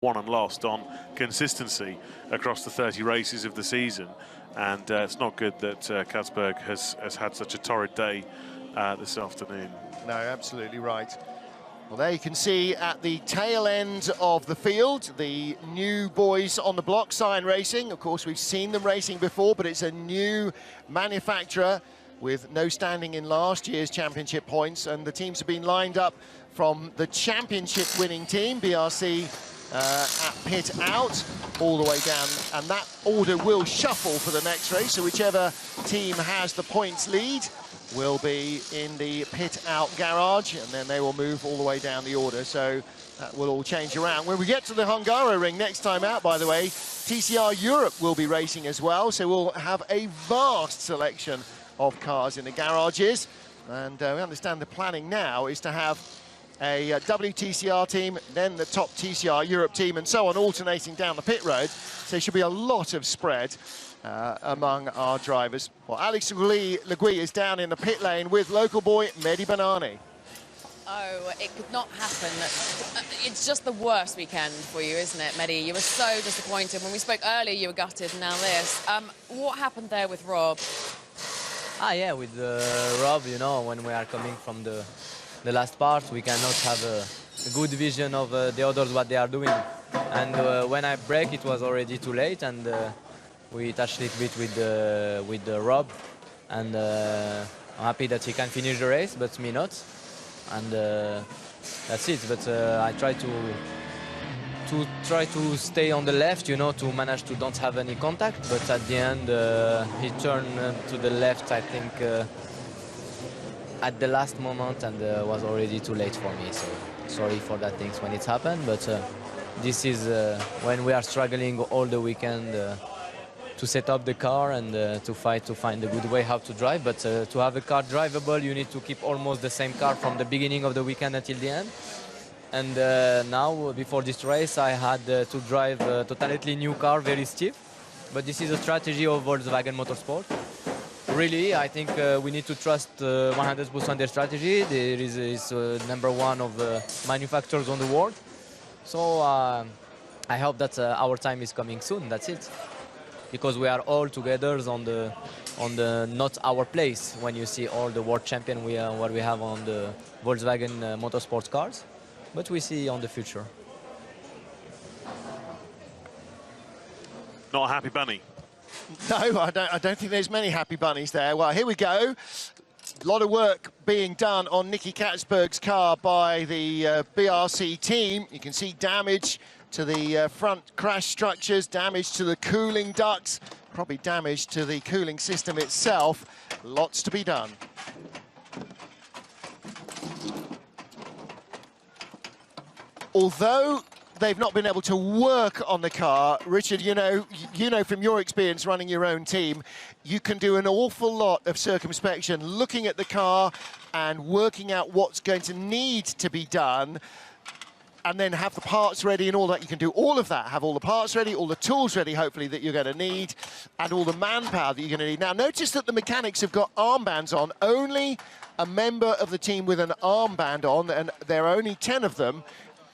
won and lost on consistency across the 30 races of the season, and it's not good that Katzberg has had such a torrid day this afternoon. No, absolutely right. Well, there you can see at the tail end of the field, the new boys on the block, Cyan Racing. Of course, we've seen them racing before, but it's a new manufacturer with no standing in last year's championship points, and the teams have been lined up from the championship winning team, BRC, at pit out, all the way down, and that order will shuffle for the next race, so whichever team has the points lead will be in the pit out garage, and then they will move all the way down the order, so that will all change around. When we get to the Hungaro ring next time out, by the way, TCR Europe will be racing as well, so we'll have a vast selection of cars in the garages, and we understand the planning now is to have a WTCR team, then the top TCR Europe team, and so on, alternating down the pit road. So there should be a lot of spread among our drivers. Well, Alex Legui is down in the pit lane with local boy Mehdi Banani. Oh, it could not happen. It's just the worst weekend for you, isn't it, Mehdi? You were so disappointed. When we spoke earlier, you were gutted, now this. What happened there with Rob? Yeah, with Rob, you know, when we are coming from the last part, we cannot have a good vision of the others, what they are doing. And when I brake, it was already too late, and we touched it a bit with Rob. And I'm happy that he can finish the race, but me not. And that's it. But I try to stay on the left, you know, to manage to don't have any contact. But at the end, he turned to the left, I think, at the last moment, and was already too late for me. So sorry for that things when it's happened, but this is when we are struggling all the weekend to set up the car and to fight to find a good way how to drive. But to have a car drivable, you need to keep almost the same car from the beginning of the weekend until the end. And now, before this race, I had to drive a totally new car, very stiff. But this is a strategy of Volkswagen Motorsport. Really, I think we need to trust 100% their strategy. There is #1 of manufacturers on the world. So I hope that our time is coming soon. That's it. Because we are all together on the not our place. When you see all the world champion what we have on the Volkswagen Motorsport cars, but we see on the future. Not a happy bunny. No, I don't think there's many happy bunnies there. Well, here we go. A lot of work being done on Nicky Katzberg's car by the BRC team. You can see damage to the front crash structures, damage to the cooling ducts, probably damage to the cooling system itself. Lots to be done. Although they've not been able to work on the car, Richard, you know from your experience running your own team, you can do an awful lot of circumspection, looking at the car and working out what's going to need to be done, and then have the parts ready and all that. You can do all of that, have all the parts ready, all the tools ready, hopefully, that you're going to need, and all the manpower that you're going to need. Now, notice that the mechanics have got armbands on. Only a member of the team with an armband on, and there are only 10 of them,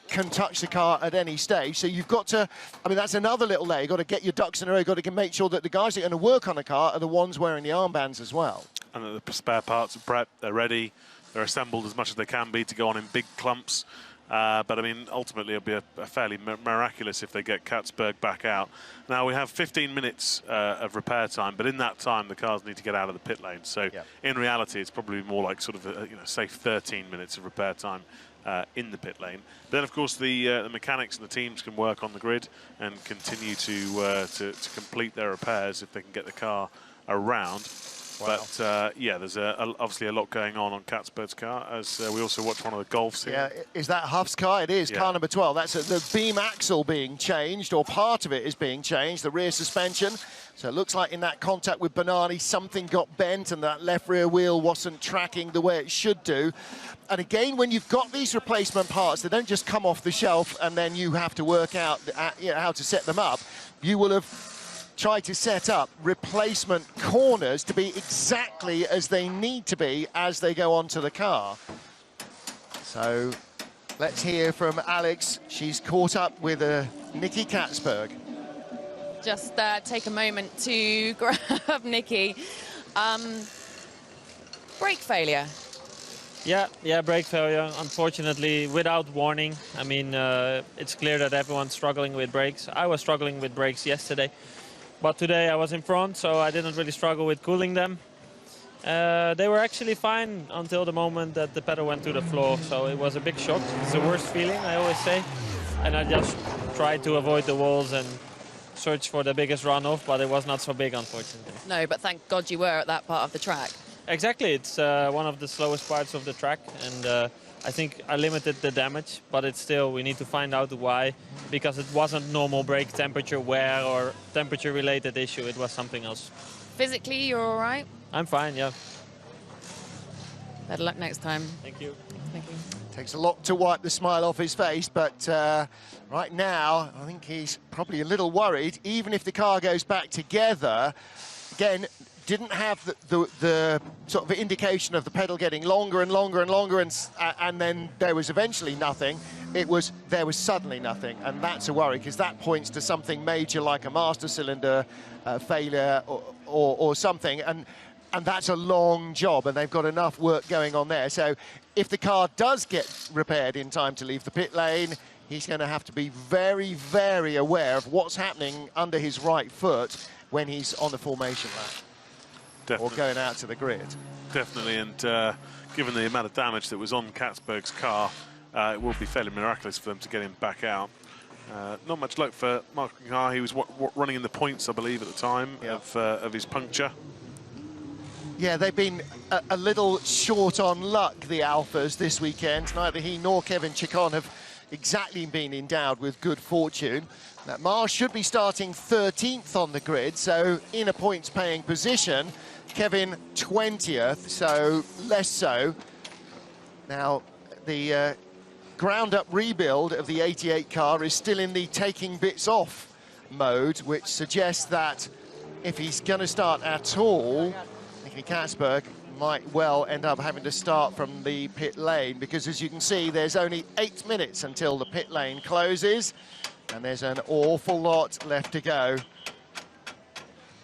can touch the car at any stage. So you've got to, I mean, that's another little layer. You've got to get your ducks in a row. You've got to make sure that the guys that are going to work on the car are the ones wearing the armbands as well. And the spare parts are prepped, they're ready, they're assembled as much as they can be to go on in big clumps. But I mean, ultimately, it'll be a fairly miraculous if they get Katzberg back out. Now, we have 15 minutes of repair time, but in that time, the cars need to get out of the pit lane. So in reality, it's probably more like sort of a safe 13 minutes of repair time in the pit lane. Then, of course, the mechanics and the teams can work on the grid and continue to complete their repairs if they can get the car around. Wow. But yeah, there's obviously a lot going on Katzberg's car, as we also watch one of the Golfs here. Yeah, is that Huff's car? It is, car number 12. That's the beam axle being changed, or part of it is being changed, the rear suspension. So it looks like in that contact with Banani, something got bent and that left rear wheel wasn't tracking the way it should do. And again, when you've got these replacement parts, they don't just come off the shelf and then you have to work out how to set them up. You will have try to set up replacement corners to be exactly as they need to be as they go onto the car. So Let's hear from Alex. She's caught up with Nikki Katzberg. Just take a moment to grab Nikki. Brake failure. Yeah, brake failure, unfortunately, without warning. I mean, it's clear that everyone's struggling with brakes. I was struggling with brakes yesterday, but today I was in front, so I didn't really struggle with cooling them. They were actually fine until the moment that the pedal went to the floor, so it was a big shock. It's the worst feeling, I always say. And I just tried to avoid the walls and search for the biggest runoff, but it was not so big, unfortunately. No, but thank God you were at that part of the track. Exactly, it's one of the slowest parts of the track, and I think I limited the damage, but it's still, we need to find out why, because it wasn't normal brake temperature wear or temperature related issue, it was something else. Physically, you're all right? I'm fine, yeah. Better luck next time. Thank you. Thank you. Takes a lot to wipe the smile off his face, but right now, I think he's probably a little worried. Even if the car goes back together, again, didn't have the sort of indication of the pedal getting longer and longer and longer, and then there was eventually nothing. There was suddenly nothing, and that's a worry, because that points to something major like a master cylinder failure or something, and that's a long job, and they've got enough work going on there. So if the car does get repaired in time to leave the pit lane, he's going to have to be very, very aware of what's happening under his right foot when he's on the formation lap. Definitely. Or going out to the grid. Definitely, and given the amount of damage that was on Katzberg's car, it will be fairly miraculous for them to get him back out. Not much luck for Mark. He was running in the points, I believe, at the time of his puncture. Yeah, they've been a little short on luck, the Alphas, this weekend. Neither he nor Kevin Chicon have exactly been endowed with good fortune. Now, Mars should be starting 13th on the grid, so in a points-paying position. Kevin 20th, so less so. Now, the ground-up rebuild of the 88 car is still in the taking bits off mode, which suggests that if he's going to start at all, Nicky Katzberg might well end up having to start from the pit lane, because as you can see, there's only 8 minutes until the pit lane closes, and there's an awful lot left to go.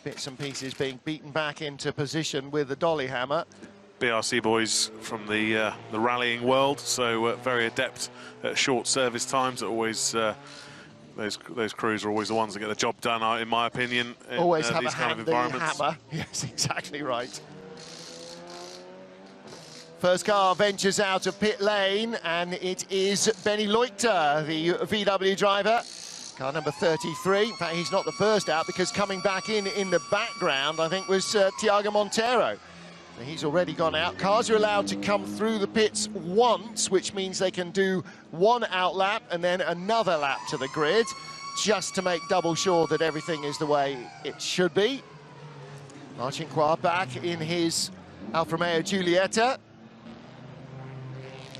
Bits and pieces being beaten back into position with the dolly hammer. BRC boys from the rallying world, so very adept at short service times. Always those crews are always the ones that get the job done, in my opinion. Always in have these a kind of handy environments. hammer. Yes, exactly right. First car ventures out of pit lane, and it is Benny Leuchter, the VW driver. Car number 33. In fact, he's not the first out, because coming back in the background, I think, was Thiago Montero. So he's already gone out. Cars are allowed to come through the pits once, which means they can do one out lap and then another lap to the grid, just to make double sure that everything is the way it should be. Marcinkois back in his Alfa Romeo Giulietta.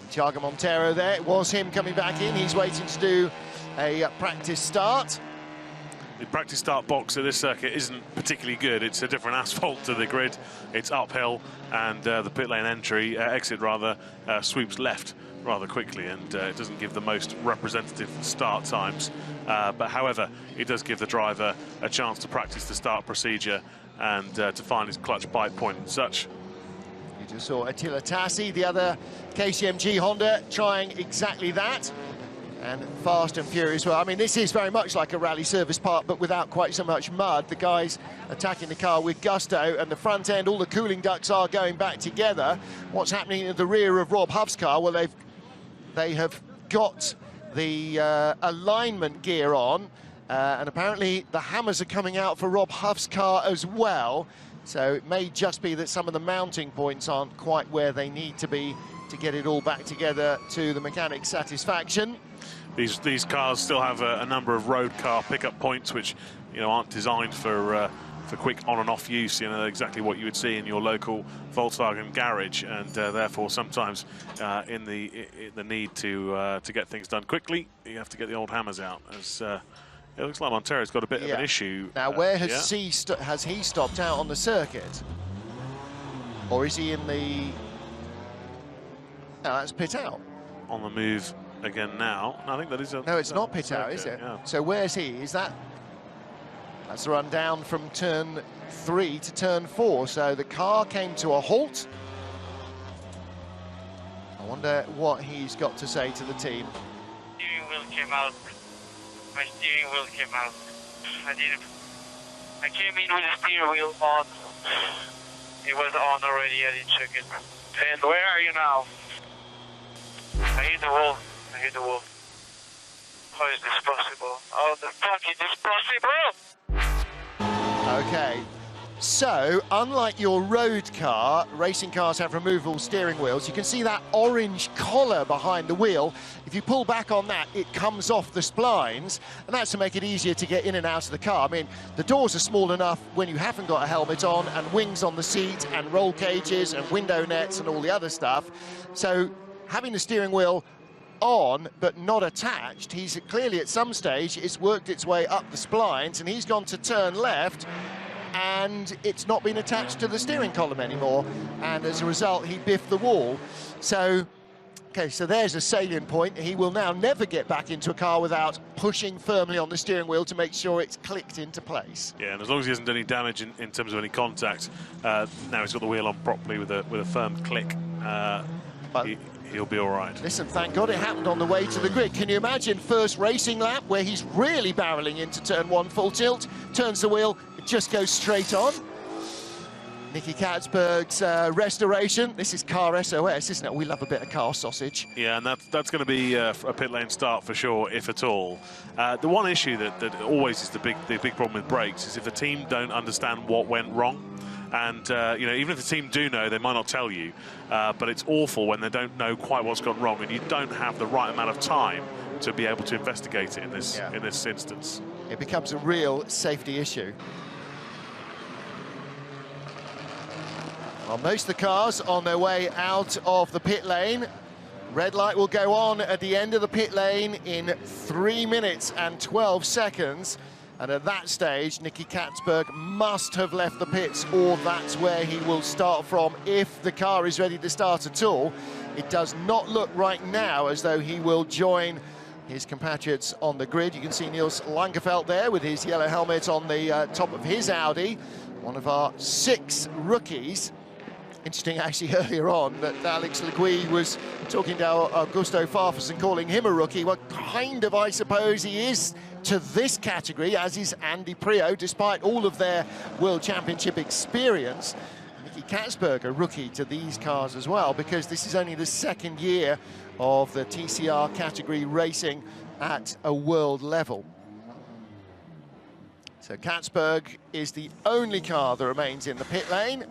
Thiago Montero there. It was him coming back in. He's waiting to do a practice start. The practice start box at this circuit isn't particularly good. It's a different asphalt to the grid. It's uphill, and the pit lane exit sweeps left rather quickly, and it doesn't give the most representative start times. But however, it does give the driver a chance to practice the start procedure and to find his clutch bite point and such. You just saw Attila Tassi, the other KCMG Honda, trying exactly that. And fast and furious. Well, I mean, this is very much like a rally service park, but without quite so much mud. The guys attacking the car with gusto, and the front end, all the cooling ducts are going back together. What's happening at the rear of Rob Huff's car? Well, they have got the alignment gear on, and apparently the hammers are coming out for Rob Huff's car as well. So it may just be that some of the mounting points aren't quite where they need to be to get it all back together to the mechanic's satisfaction. These cars still have a number of road car pickup points, which aren't designed for quick on and off use. Exactly what you would see in your local Volkswagen garage, and therefore sometimes in the need to get things done quickly, you have to get the old hammers out. As it looks like Montero's got a bit of an issue. Now, where has he stopped out on the circuit, or is he in the? No, that's pit out. On the move. again now. I think that is a... No, it's not pit out, okay, is it? yeah. So where's he? Is that... That's the run down from turn 3 to turn 4. So the car came to a halt. I wonder what he's got to say to the team. Steering wheel came out. My steering wheel came out. I came in with the steering wheel on. It was on already, I didn't check it. And where are you now? I hit the wall. I hit the wall. How is this possible? How the fuck is this possible? Okay. So, unlike your road car, racing cars have removable steering wheels. You can see that orange collar behind the wheel. If you pull back on that, it comes off the splines, and that's to make it easier to get in and out of the car. I mean, the doors are small enough when you haven't got a helmet on, and wings on the seat, and roll cages, and window nets, and all the other stuff. So, having the steering wheel on but not attached, he's clearly at some stage it's worked its way up the splines, and he's gone to turn left, and it's not been attached to the steering column anymore, and as a result he biffed the wall. So okay, so there's a salient point. He will now never get back into a car without pushing firmly on the steering wheel to make sure it's clicked into place. Yeah, and as long as he hasn't done any damage in terms of any contact, now he's got the wheel on properly with a firm click, he'll be all right. Listen, thank God it happened on the way to the grid. Can you imagine first racing lap where he's really barreling into turn 1 full tilt, turns the wheel, it just goes straight on. Nicky Katzberg's restoration. This is car SOS, isn't it? We love a bit of car sausage. Yeah, and that's going to be a pit lane start for sure, if at all. The one issue that always is the big problem with brakes is if the team don't understand what went wrong. And, you know, even if the team do know, they might not tell you. But it's awful when they don't know quite what's gone wrong, and you don't have the right amount of time to be able to investigate it in this instance. It becomes a real safety issue. Well, most of the cars on their way out of the pit lane. Red light will go on at the end of the pit lane in 3 minutes and 12 seconds. And at that stage, Nicky Katzberg must have left the pits, or that's where he will start from if the car is ready to start at all. It does not look right now as though he will join his compatriots on the grid. You can see Niels Langeveld there with his yellow helmet on the top of his Audi, one of our 6 rookies. Interesting, actually, earlier on that Alex Legui was talking to Augusto Farfus and calling him a rookie. Well, kind of, I suppose, he is to this category, as is Andy Priaulx, despite all of their World Championship experience. Nicky Katzberg, a rookie to these cars as well, because this is only the 2nd year of the TCR category racing at a world level. So Katzberg is the only car that remains in the pit lane.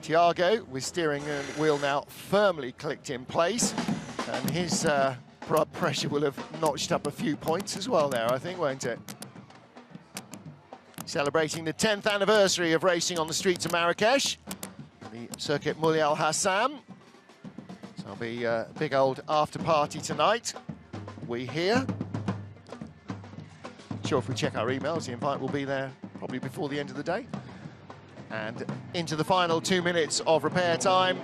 Thiago, with steering wheel now firmly clicked in place, and his blood pressure will have notched up a few points as well there, I think, won't it? Celebrating the 10th anniversary of racing on the streets of Marrakesh, the Circuit Moulay Al Hassam. So it'll be a big old after party tonight, we hear. Sure, if we check our emails, the invite will be there probably before the end of the day. And into the final 2 minutes of repair time.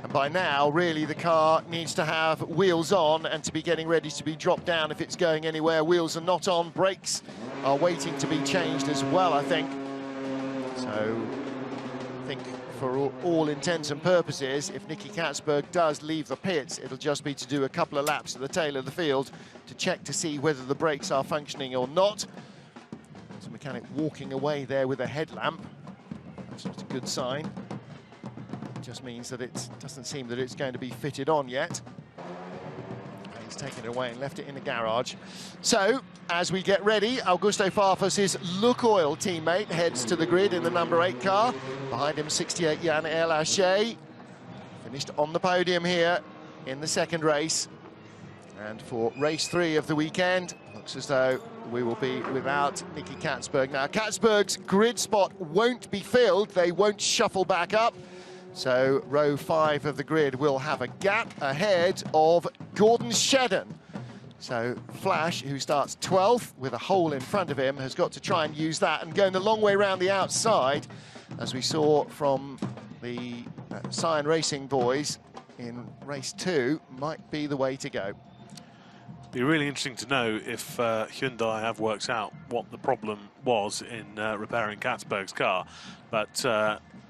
And by now, really, the car needs to have wheels on and to be getting ready to be dropped down if it's going anywhere. Wheels are not on. Brakes are waiting to be changed as well, I think. So I think for all intents and purposes, if Nicky Katzberg does leave the pits, it'll just be to do a couple of laps at the tail of the field to check to see whether the brakes are functioning or not. There's a mechanic walking away there with a headlamp. That's not a good sign. It just means that it doesn't seem that it's going to be fitted on yet. He's taken it away and left it in the garage. So, as we get ready, Augusto Farfus, his Lukoil teammate, heads to the grid in the number 8 car. Behind him, 68 Yann Erlaché. Finished on the podium here in the 2nd race. And for race 3 of the weekend, looks as though we will be without Nicky Katzberg. Now, Katzberg's grid spot won't be filled. They won't shuffle back up. So row 5 of the grid will have a gap ahead of Gordon Shedden. So Flash, who starts 12th with a hole in front of him, has got to try and use that, and going the long way around the outside, as we saw from the Cyan Racing boys in race 2, might be the way to go. Be really interesting to know if Hyundai have worked out what the problem was in repairing Katzberg's car. But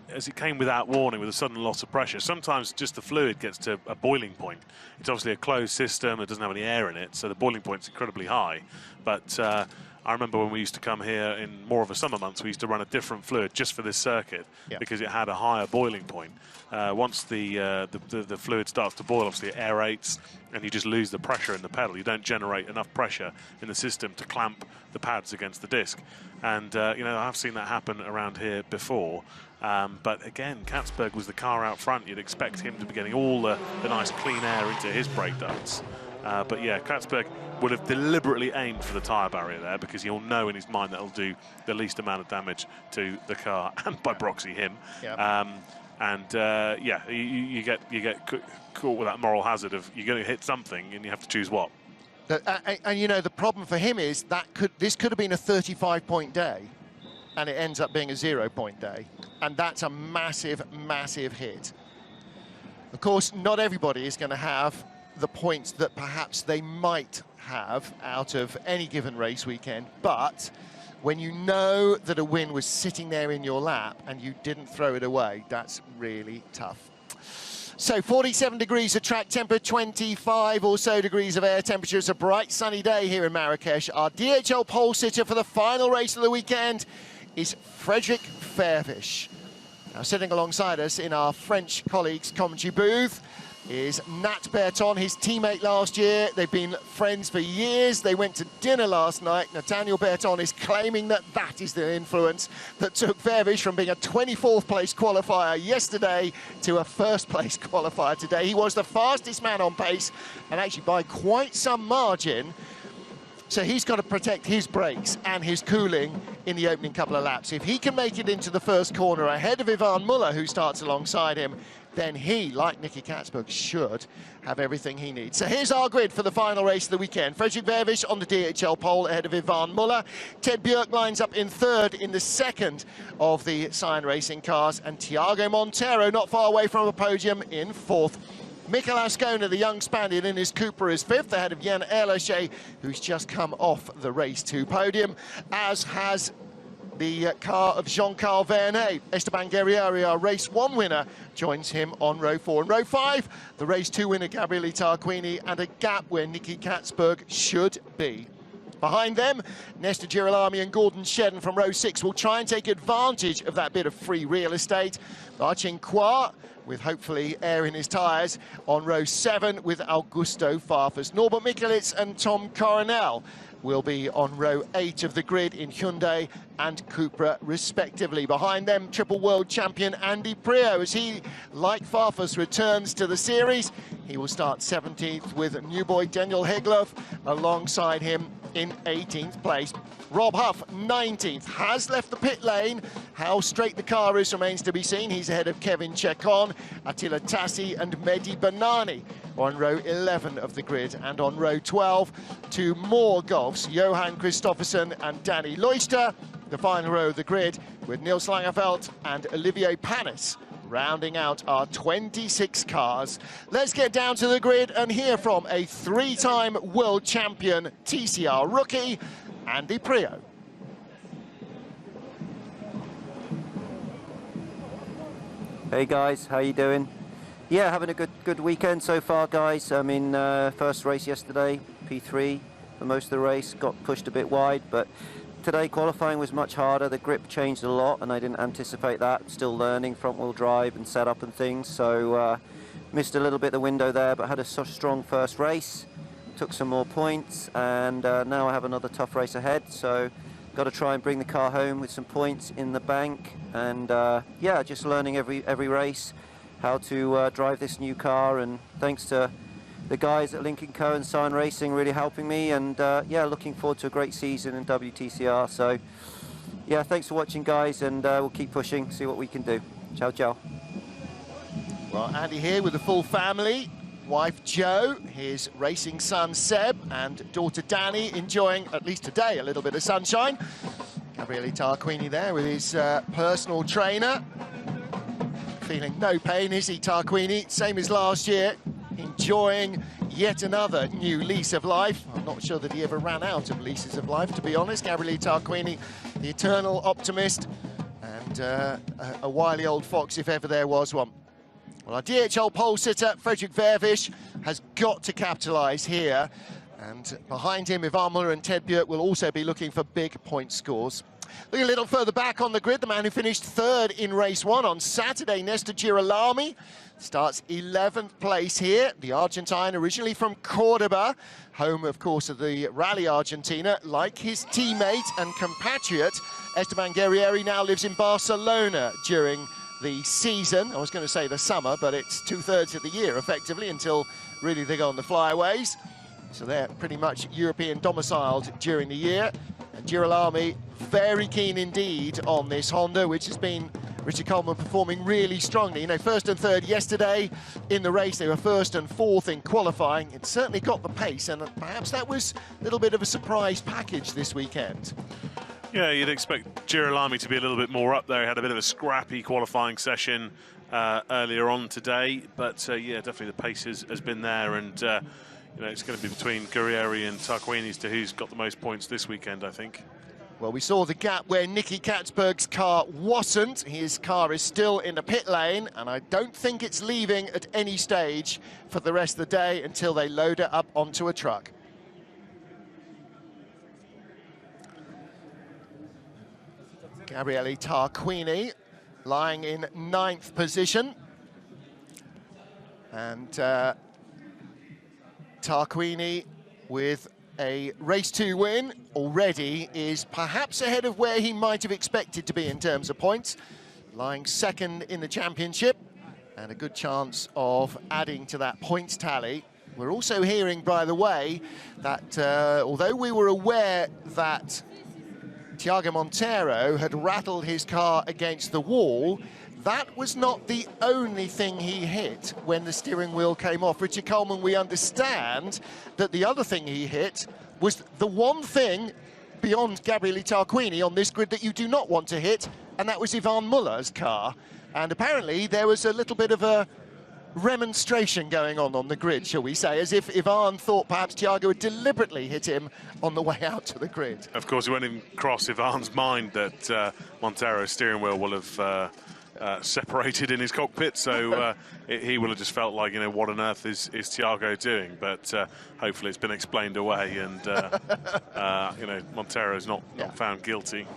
as it came without warning, with a sudden loss of pressure, sometimes just the fluid gets to a boiling point. It's obviously a closed system, it doesn't have any air in it, so the boiling point's incredibly high. But I remember when we used to come here in more of a summer months, we used to run a different fluid just for this circuit because it had a higher boiling point. Once the fluid starts to boil, obviously it aerates and you just lose the pressure in the pedal. You don't generate enough pressure in the system to clamp the pads against the disc. And, you know, I've seen that happen around here before. But again, Katzberg was the car out front. You'd expect him to be getting all the nice clean air into his brake ducts. But yeah, Katzberg would have deliberately aimed for the tyre barrier there because he'll know in his mind that it'll do the least amount of damage to the car and by proxy him. Yep. Yeah, you get caught with that moral hazard of you're going to hit something and you have to choose what. And you know, the problem for him is that this could have been a 35-point day, and it ends up being a 0-point day, and that's a massive, massive hit. Of course, not everybody is going to have the points that perhaps they might have out of any given race weekend, but when you know that a win was sitting there in your lap and you didn't throw it away, that's really tough. So 47 degrees of track temperature, 25 or so degrees of air temperature. It's a bright sunny day here in Marrakesh. Our DHL pole sitter for the final race of the weekend is Frédéric Vervisch. Now sitting alongside us in our French colleagues' commentary booth is Nat Berton, his teammate last year. They've been friends for years. They went to dinner last night. Nathaniel Berton is claiming that that is the influence that took Vervisch from being a 24th place qualifier yesterday to a first place qualifier today. He was the fastest man on pace, and actually by quite some margin. So he's got to protect his brakes and his cooling in the opening couple of laps. If he can make it into the first corner ahead of Yvan Muller, who starts alongside him, then he, like Nicky Katzberg, should have everything he needs. So here's our grid for the final race of the weekend. Frédéric Vervisch on the DHL pole ahead of Yvan Muller. Ted Björk lines up in third in the second of the Cyan Racing cars, and Thiago Montero not far away from a podium in fourth. Mikel Ascona, the young Spaniard, in his Cooper is fifth, ahead of Yann Erlaché, who's just come off the race 2 podium, as has the car of Jean-Carl Vernet. Esteban Guerrieri, our race 1 winner, joins him on row 4. And row 5, the race 2 winner, Gabriele Tarquini, and a gap where Nicky Katzberg should be. Behind them, Nestor Girolami and Gordon Shedden from row 6 will try and take advantage of that bit of free real estate. Arching Croix, with hopefully air in his tyres, on row 7 with Augusto Farfus. Norbert Mikulits and Tom Coronel will be on row 8 of the grid in Hyundai and Cupra respectively. Behind them, triple world champion Andy Priaulx, as he, like Farfus, returns to the series. He will start 17th with new boy Daniel Hegloff alongside him in 18th place. Rob Huff, 19th, has left the pit lane. How straight the car is remains to be seen. He's ahead of Kevin Chekon, Attila Tassi and Mehdi Banani on row 11 of the grid. And on row 12, 2 more Golfs, Johan Kristoffersen and Danny Loister. The final row of the grid with Niels Langerfeldt and Olivier Panis rounding out our 26 cars. Let's get down to the grid and hear from a 3-time world champion TCR rookie, Andy Priaulx. Hey guys, how you doing? Yeah, having a good weekend so far, guys. I mean, first race yesterday, P3 for most of the race, got pushed a bit wide, but today qualifying was much harder. The grip changed a lot and I didn't anticipate that. Still learning front wheel drive and setup and things, so missed a little bit the window there, but had a strong first race, took some more points, and now I have another tough race ahead, so got to try and bring the car home with some points in the bank. And yeah, just learning every race how to drive this new car, and thanks to the guys at Lynk Co and Cyan Racing really helping me, and yeah, looking forward to a great season in WTCR. So yeah, thanks for watching, guys, and we'll keep pushing, see what we can do. Ciao, ciao. Well, Andy here with the full family. Wife Jo, his racing son Seb, and daughter Danny enjoying, at least today, a little bit of sunshine. Gabriele Tarquini there with his personal trainer. Feeling no pain, is he, Tarquini? Same as last year. Enjoying yet another new lease of life. I'm not sure that he ever ran out of leases of life, to be honest. Gabriele Tarquini, the eternal optimist, and a wily old fox if ever there was one. Well, our DHL pole sitter, Frédéric Vervisch, has got to capitalise here. And behind him, Yvan Muller and Björk will also be looking for big point scores. Looking a little further back on the grid, the man who finished third in race 1 on Saturday, Nestor Girolami, starts 11th place here. The Argentine, originally from Cordoba, home, of course, of the Rally Argentina. Like his teammate and compatriot, Esteban Guerrieri now lives in Barcelona during the season. I was going to say the summer, but it's 2/3 of the year, effectively, until really they go on the flyaways. So they're pretty much European domiciled during the year. And Girolami very keen indeed on this Honda, which has been Richard Coleman performing really strongly. You know, first and third yesterday in the race. They were first and fourth in qualifying. It certainly got the pace, and perhaps that was a little bit of a surprise package this weekend. Yeah, you'd expect Girolami to be a little bit more up there. He had a bit of a scrappy qualifying session earlier on today, but yeah, definitely the pace has been there, and you know, it's going to be between Guerrieri and Tarquini as to who's got the most points this weekend, I think. Well, we saw the gap where Nicky Katzberg's car wasn't. His car is still in the pit lane, and I don't think it's leaving at any stage for the rest of the day until they load it up onto a truck. Gabriele Tarquini lying in 9th position. And Tarquini with a race 2 win already is perhaps ahead of where he might have expected to be in terms of points, lying second in the championship and a good chance of adding to that points tally. We're also hearing, by the way, that although we were aware that Thiago Monteiro had rattled his car against the wall, that was not the only thing he hit when the steering wheel came off. Richard Coleman, we understand that the other thing he hit was the one thing beyond Gabriele Tarquini on this grid that you do not want to hit, and that was Yvan Muller's car. And apparently there was a little bit of a remonstration going on the grid, shall we say, as if Yvan thought perhaps Thiago had deliberately hit him on the way out to the grid. Of course, it won't even cross Yvan's mind that Monteiro's steering wheel will have separated in his cockpit, so he will have just felt like, you know, what on earth is Thiago doing? But hopefully it's been explained away, and you know, Monteiro's not found guilty.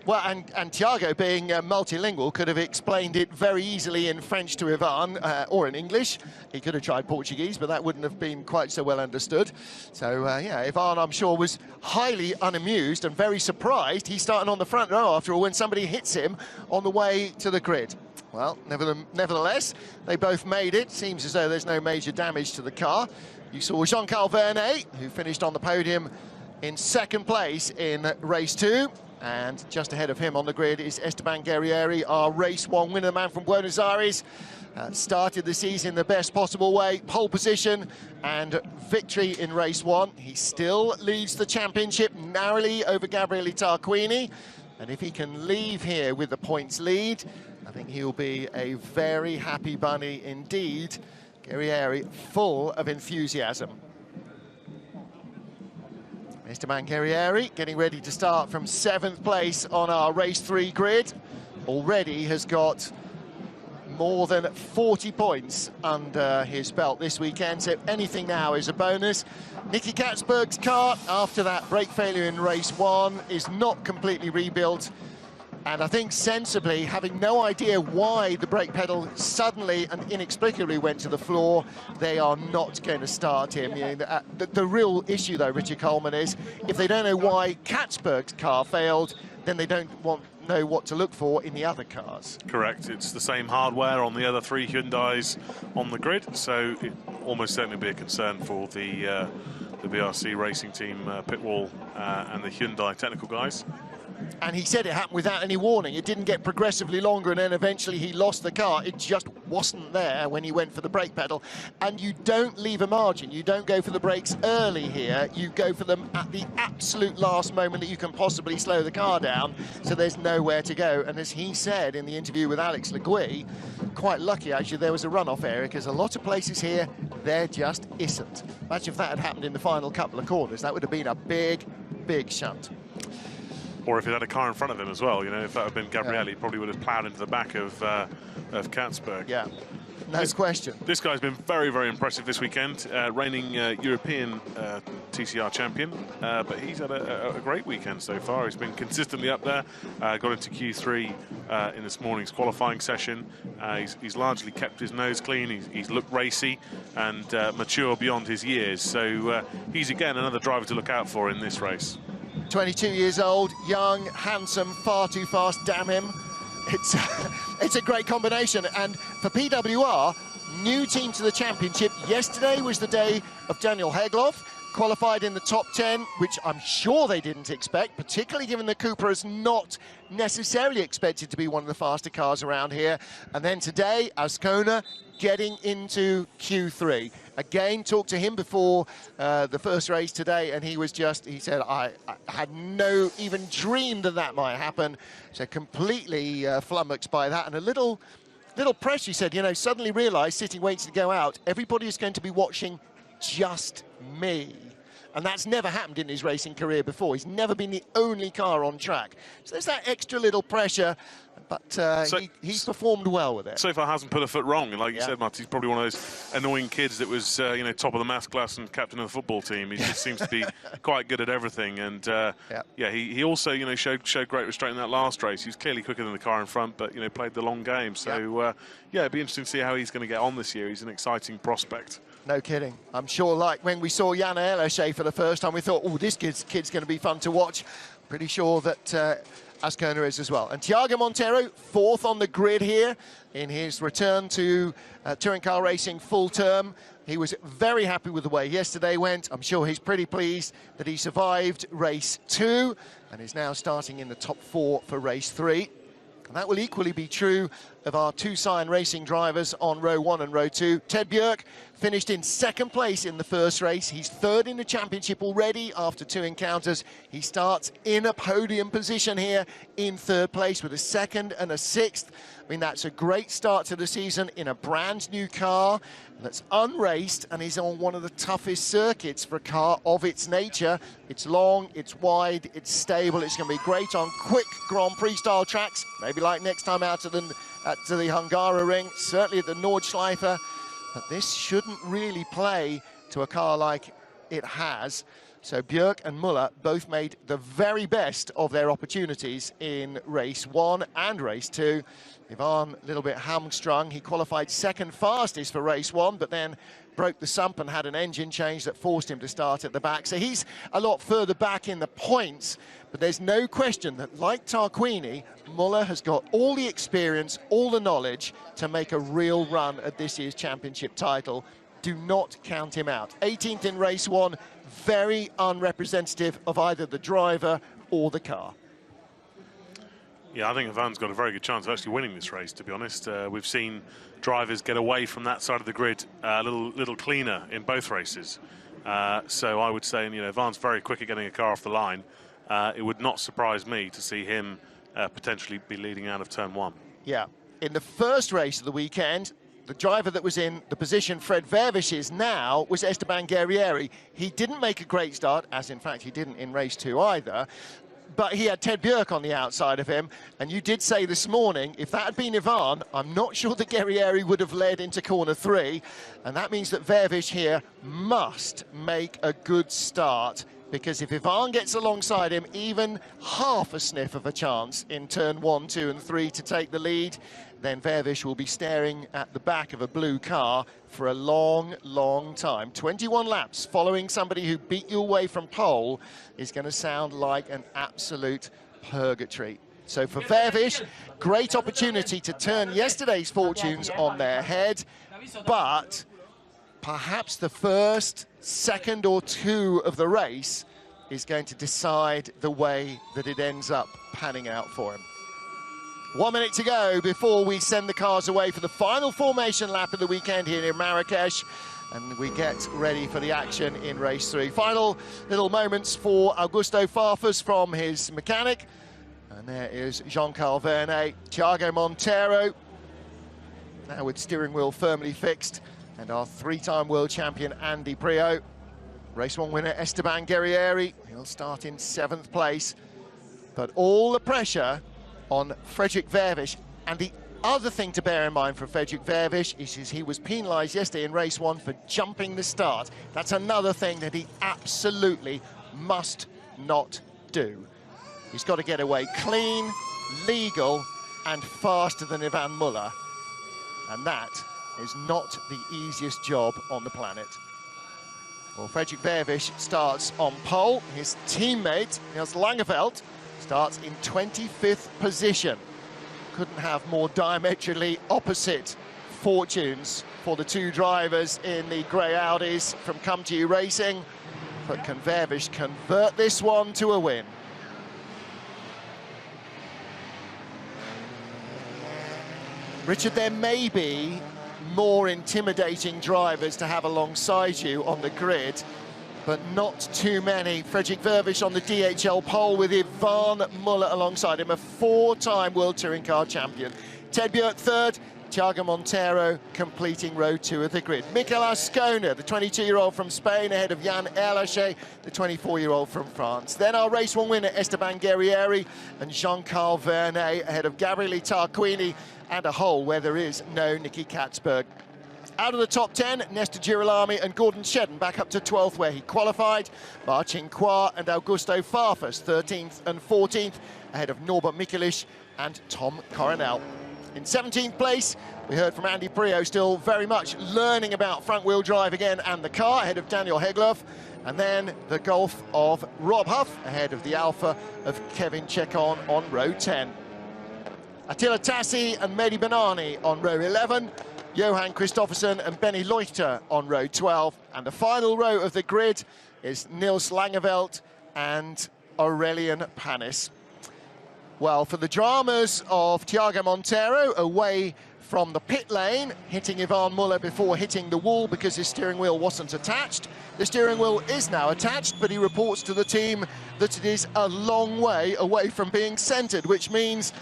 Well, and Thiago, being multilingual, could have explained it very easily in French to Yvan, or in English. He could have tried Portuguese, but that wouldn't have been quite so well understood. So, yeah, Yvan, I'm sure, was highly unamused and very surprised. He's starting on the front row, after all, when somebody hits him on the way to the grid. Well, nevertheless, they both made it. Seems as though there's no major damage to the car. You saw Jean-Carl Vernet, who finished on the podium in 2nd place in race 2. And just ahead of him on the grid is Esteban Guerrieri, our race 1 winner, the man from Buenos Aires. Started the season the best possible way, pole position and victory in race 1. He still leads the championship narrowly over Gabriele Tarquini. And if he can leave here with the points lead, I think he'll be a very happy bunny indeed. Guerrieri full of enthusiasm. Esteban Guerrieri getting ready to start from 7th place on our race 3 grid. Already has got more than 40 points under his belt this weekend, so anything now is a bonus. Nicky Katzberg's car, after that brake failure in race 1, is not completely rebuilt. And I think sensibly, having no idea why the brake pedal suddenly and inexplicably went to the floor, they are not going to start him. You know, the real issue, though, Richard Coleman, is if they don't know why Katzberg's car failed, then they don't know what to look for in the other cars. Correct. It's the same hardware on the other 3 Hyundais on the grid, so it almost certainly be a concern for the BRC racing team, pit wall, and the Hyundai technical guys. And he said it happened without any warning. It didn't get progressively longer, and then eventually he lost the car. It just wasn't there when he went for the brake pedal. And you don't leave a margin. You don't go for the brakes early here. You go for them at the absolute last moment that you can possibly slow the car down, so there's nowhere to go. And as he said in the interview with Alex Le Guy, quite lucky actually there was a runoff area, because a lot of places here there just isn't. Imagine if that had happened in the final couple of corners. That would have been a big shunt. Or if it had a car in front of him as well, you know, if that had been Gabrielli, he probably would have ploughed into the back of Katzberg. Yeah, no question. This guy's been very impressive this weekend, reigning European TCR champion, but he's had a great weekend so far. He's been consistently up there, got into Q3 in this morning's qualifying session. He's largely kept his nose clean. He's looked racy and mature beyond his years. So he's, again, another driver to look out for in this race. 22 years old, young, handsome, far too fast, damn him. It's a great combination. And for PWR, new team to the championship. Yesterday was the day of Daniel Hegloff, qualified in the top 10, which I'm sure they didn't expect, particularly given that Cooper is not necessarily expected to be one of the faster cars around here. And then today, Azcona getting into Q3. Again, talked to him before the first race today, and he said, I had no even dreamed that might happen. So completely flummoxed by that, and a little press, he said, you know, suddenly realised, sitting waiting to go out, everybody is going to be watching just me. And that's never happened in his racing career before. He's never been the only car on track. So there's that extra little pressure, but he's performed well with it. So far hasn't put a foot wrong. And like you said, Matt, he's probably one of those annoying kids that was, you know, top of the maths class and captain of the football team. He just seems to be quite good at everything. And, he also, you know, showed great restraint in that last race. He was clearly quicker than the car in front, but, you know, played the long game. So, it'd be interesting to see how he's going to get on this year. He's an exciting prospect. No kidding. I'm sure, like when we saw Jan Ellershay for the first time, we thought, oh, this kid's going to be fun to watch. Pretty sure that Azcona is as well. And Thiago Monteiro, fourth on the grid here in his return to touring car racing full term. He was very happy with the way yesterday went. I'm sure he's pretty pleased that he survived race 2 and is now starting in the top 4 for race 3. And that will equally be true of our two Cyan Racing drivers on row 1 and row 2. Ted Björk finished in second place in the first race. He's third in the championship already after 2 encounters. He starts in a podium position here in third place with a 2nd and a 6th. I mean, that's a great start to the season in a brand new car that's unraced and is on one of the toughest circuits for a car of its nature. It's long, it's wide, it's stable. It's going to be great on quick Grand Prix style tracks, maybe like next time out to the Hungara Ring, certainly at the Nordschleife. But this shouldn't really play to a car like it has. So Björk and Muller both made the very best of their opportunities in race 1 and race 2. Yvan, a little bit hamstrung. He qualified second fastest for race 1, but then broke the sump and had an engine change that forced him to start at the back. So he's a lot further back in the points, but there's no question that, like Tarquini, Muller has got all the experience, all the knowledge to make a real run at this year's championship title. Do not count him out. 18th in race 1, very unrepresentative of either the driver or the car. Yeah, I think Yvan's got a very good chance of actually winning this race, to be honest. We've seen drivers get away from that side of the grid a little cleaner in both races. So I would say, you know, Yvan's very quick at getting a car off the line. It would not surprise me to see him potentially be leading out of turn 1. Yeah, in the first race of the weekend, the driver that was in the position Fred Vervisch is now was Esteban Guerrieri. He didn't make a great start, as in fact he didn't in race 2 either, but he had Ted Björk on the outside of him. And you did say this morning, if that had been Yvan, I'm not sure that Guerrieri would have led into corner 3. And that means that Vervisch here must make a good start, because if Yvan gets alongside him, even half a sniff of a chance in turn 1, 2 and 3 to take the lead, then Vervisch will be staring at the back of a blue car for a long, long time. 21 laps following somebody who beat you away from pole is going to sound like an absolute purgatory. So for Vervisch, great opportunity to turn yesterday's fortunes on their head, but perhaps the first, second or 2 of the race is going to decide the way that it ends up panning out for him. 1 minute to go before we send the cars away for the final formation lap of the weekend here in Marrakesh, and we get ready for the action in race 3. Final little moments for Augusto Farfus from his mechanic, and there is Jean-Carl Vernet, Thiago Montero, now with steering wheel firmly fixed, and our 3-time world champion Andy Priaulx. Race 1 winner Esteban Guerrieri, he'll start in 7th place, but all the pressure on Frédéric Vervisch. And the other thing to bear in mind for Frédéric Vervisch is he was penalised yesterday in race 1 for jumping the start. That's another thing that he absolutely must not do. He's got to get away clean, legal and faster than Yvan Muller, and that is not the easiest job on the planet. Well, Frédéric Vervisch starts on pole. His teammate Niels Langeveld starts in 25th position. Couldn't have more diametrically opposite fortunes for the two drivers in the grey Audis from Comtoyou Racing. But can Vervisch convert this one to a win? Richard, there may be more intimidating drivers to have alongside you on the grid, but not too many. Frédéric Vervisch on the DHL pole with Yvan Muller alongside him, a 4-time World Touring Car champion. Ted Björk third, Thiago Montero completing row 2 of the grid. Mikel Ascona, the 22-year-old from Spain, ahead of Yann Erlaché, the 24-year-old from France. Then our race 1 winner, Esteban Guerrieri, and Jean-Carl Vernet, ahead of Gabriele Tarquini, and a hole where there is no Nicky Katzberg. Out of the top 10, Nestor Girolami and Gordon Shedden back up to 12th where he qualified. Marcin Kua and Augusto Farfus 13th and 14th, ahead of Norbert Mikulich and Tom Coronel. In 17th place, we heard from Andy Priaulx, still very much learning about front-wheel drive again and the car, ahead of Daniel Hegloff. And then the Golf of Rob Huff, ahead of the Alpha of Kevin Chekon on row 10. Attila Tassi and Mehdi Benani on row 11. Johan Kristoffersen and Benny Leuchter on row 12. And the final row of the grid is Niels Langeveld and Aurelien Panis. Well, for the dramas of Thiago Montero away from the pit lane, hitting Yvan Muller before hitting the wall because his steering wheel wasn't attached. The steering wheel is now attached, but he reports to the team that it is a long way away from being centred, which means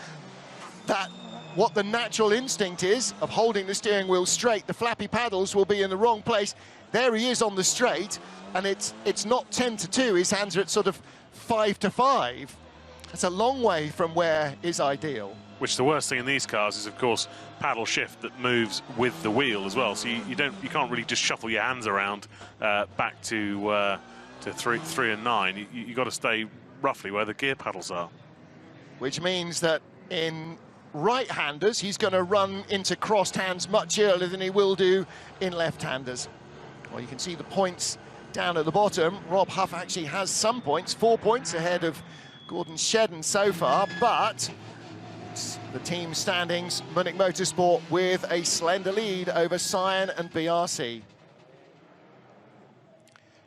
that what the natural instinct is of holding the steering wheel straight, the flappy paddles will be in the wrong place. There he is on the straight, and it's not 10-2, his hands are at sort of 5-5. It's a long way from where is ideal. Which the worst thing in these cars is, of course, paddle shift that moves with the wheel as well. So you can't really just shuffle your hands around back to 3 and 9. You got to stay roughly where the gear paddles are. Which means that in right-handers, he's going to run into crossed hands much earlier than he will do in left-handers. Well, you can see the points down at the bottom. Rob Huff actually has some points, 4 points ahead of Gordon Shedden so far, but the team standings, Munich Motorsport with a slender lead over Cyan and BRC.